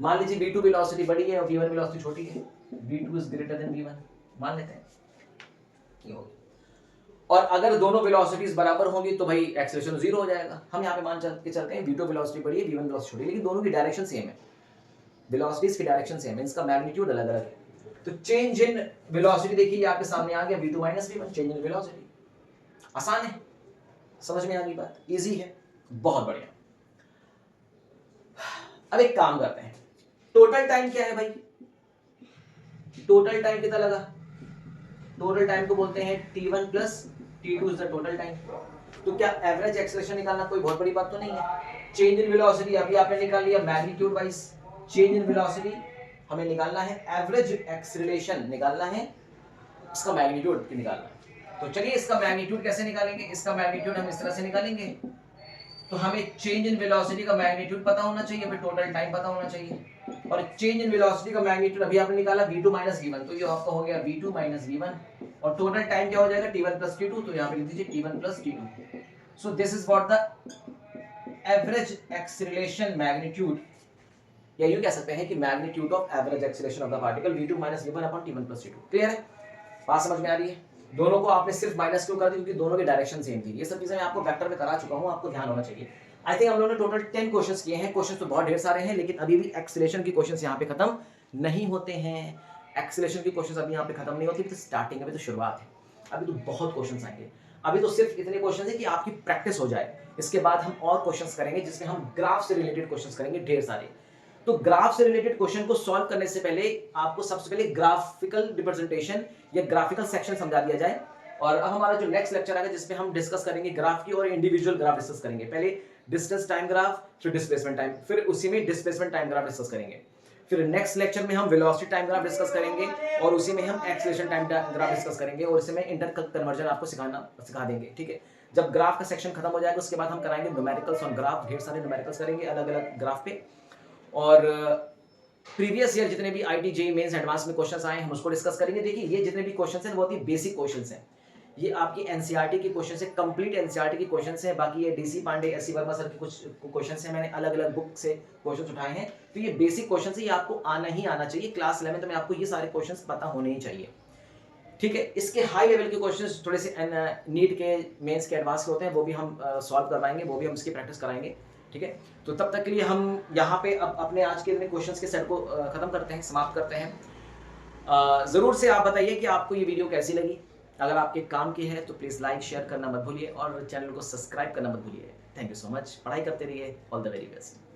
मान लीजिए v2 वेलोसिटी बड़ी है और v1 वेलोसिटी छोटी है, v2 is greater than v1, मान लेते हैं ये होगी। और अगर दोनों वेलोसिटीज बराबर होंगी तो भाई एक्सेलरेशन 0 हो जाएगा। हम यहाँ पे मान के चलते हैं v2 वेलोसिटी बड़ी है, v1 वेलोसिटी छोटी है, लेकिन दोनों की डायरेक्शन सेम है, वेलोसिटीज की डायरेक्शन सेम है, इसका मैग्नीट्यूड अलग अलग है। तो चेंज इन वेलोसिटी देखिए ये आपके सामने आ गया v2 minus v1, change in velocity. आसान है, समझ में आ गई बात, इजी है, बहुत बढ़िया। अब एक काम करते हैं, टोटल टाइम क्या है भाई? टोटल टाइम कितना लगा? टोटल टाइम को बोलते हैं t1 plus t2 is the total time. तो क्या एवरेज एक्सेलरेशन निकालना कोई बहुत बड़ी बात तो नहीं है? चेंज इन वेलोसिटी अभी आपने निकाल लिया magnitude wise, change in velocity हमें निकालना है, एवरेज एक्सेलरेशन निकालना है, इसका मैग्नीट्यूड निकालना है। तो चलिए इसका मैग्नीट्यूड कैसे निकालेंगे? इसका मैग्नीट्यूड हम इस तरह से निकालेंगे, तो हमें चेंज इन वेलोसिटी का मैग्नीट्यूड पता होना चाहिए, फिर टोटल टाइम पता होना चाहिए। और चेंज इन वेलोसिटी का मैग्नीट्यूड अभी आपने निकाला v2 माइनस v1, तो ये आपका हो गया v2 माइनस v1, और टोटल टाइम क्या हो जाएगा t1 प्लस t2, तो यहाँ पे लिख दीजिए t1 plus t2। So this is what the average acceleration magnitude, या यूं कह सकते हैं कि magnitude of average acceleration of the particle v2 minus v1 upon t1 plus t2। Clear है? बात समझ में आ रही है? दोनों को आपने सिर्फ माइनस क्यों कर दी? क्योंकि दोनों की डायरेक्शन सेम थी। ये सब चीजें मैं आपको वेक्टर में करा चुका हूं, आपको ध्यान होना चाहिए। आई थिंक हम लोगों ने टोटल 10 क्वेश्चंस किए हैं। क्वेश्चंस तो बहुत ढेर सारे हैं, लेकिन अभी भी एक्सीलरेशन के क्वेश्चंस यहाँ पे खत्म नहीं होते हैं। एक्सीलरेशन के क्वेश्चंस अभी यहाँ पे खत्म नहीं होते, तो स्टार्टिंग, अभी तो शुरुआत है, अभी तो बहुत क्वेश्चंस आएंगे। अभी तो सिर्फ इतने क्वेश्चंस है कि आपकी प्रैक्टिस हो जाए। इसके बाद हम और क्वेश्चंस करेंगे, जिसमें हम ग्राफ से रिलेटेड क्वेश्चंस करेंगे ढेर सारे। तो ग्राफ से रिलेटेड क्वेश्चन को सॉल्व करने से पहले आपको सबसे पहले ग्राफिकल रिप्रेजेंटेशन या ग्राफिकल सेक्शन समझा दिया जाए। और अब हमारा जो नेक्स्ट लेक्चर आएगा, जिसमें हम डिस्कस करेंगे ग्राफ की और इंडिविजुअल ग्राफ डिस्कस करेंगे। पहले डिस्टेंस टाइम ग्राफ, फिर डिस्प्लेसमेंट टाइम, फिर उसी में डिस्प्लेसमेंट टाइम ग्राफ डिस्कस करेंगे। फिर नेक्स्ट लेक्चर में हम वेलोसिटी टाइम ग्राफ डिस्कस करेंगे, और उसी में हम एक्सीलरेशन टाइम ग्राफ डिस्कस करेंगे, और इसी में इंटर कन्वर्जन आपको सिखा देंगे। ठीक है? जब ग्राफ का सेक्शन खत्म हो जाएगा, उसके बाद हम कराएंगे न्यूमेरिकल्स ऑन ग्राफ, ढेर सारे न्यूमेरिकल्स करेंगे अलग अलग ग्राफ पे। और प्रीवियस ईयर जितने भी आईटी जेईई मेंस एडवांस में क्वेश्चंस आए हैं, हम उसको डिस्कस करेंगे। देखिए ये जितने भी क्वेश्चंस हैं बहुत ही बेसिक क्वेश्चंस हैं, ये आपकी एनसीईआरटी के क्वेश्चंस है, कंप्लीट एनसीईआरटी के क्वेश्चंस हैं। बाकी ये DC Pandey, SC Verma sir के कुछ क्वेश्चंस हैं, मैंने अलग अलग बुक से क्वेश्चंस उठाए हैं। तो ये बेसिक क्वेश्चंस है, ये आपको आना ही आना चाहिए। क्लास 11th में आपको ये सारे क्वेश्चंस पता होने ही चाहिए। ठीक है? इसके हाई लेवल के क्वेश्चंस थोड़े से नीट के, मेंस के, एडवांस के होते हैं, वो भी हम सॉल्व करवाएंगे, वो भी हम इसकी प्रैक्टिस कराएंगे। ठीक है? तो तब तक के लिए हम यहाँ पे अब अपने आज के क्वेश्चंस के सेट को खत्म करते हैं, समाप्त करते हैं। ज़रूर से आप बताइए कि आपको ये वीडियो कैसी लगी। अगर आपके काम की है तो प्लीज़ लाइक शेयर करना मत भूलिए, और चैनल को सब्सक्राइब करना मत भूलिए। Thank you so much. पढ़ाई करते रहिए। All the very best.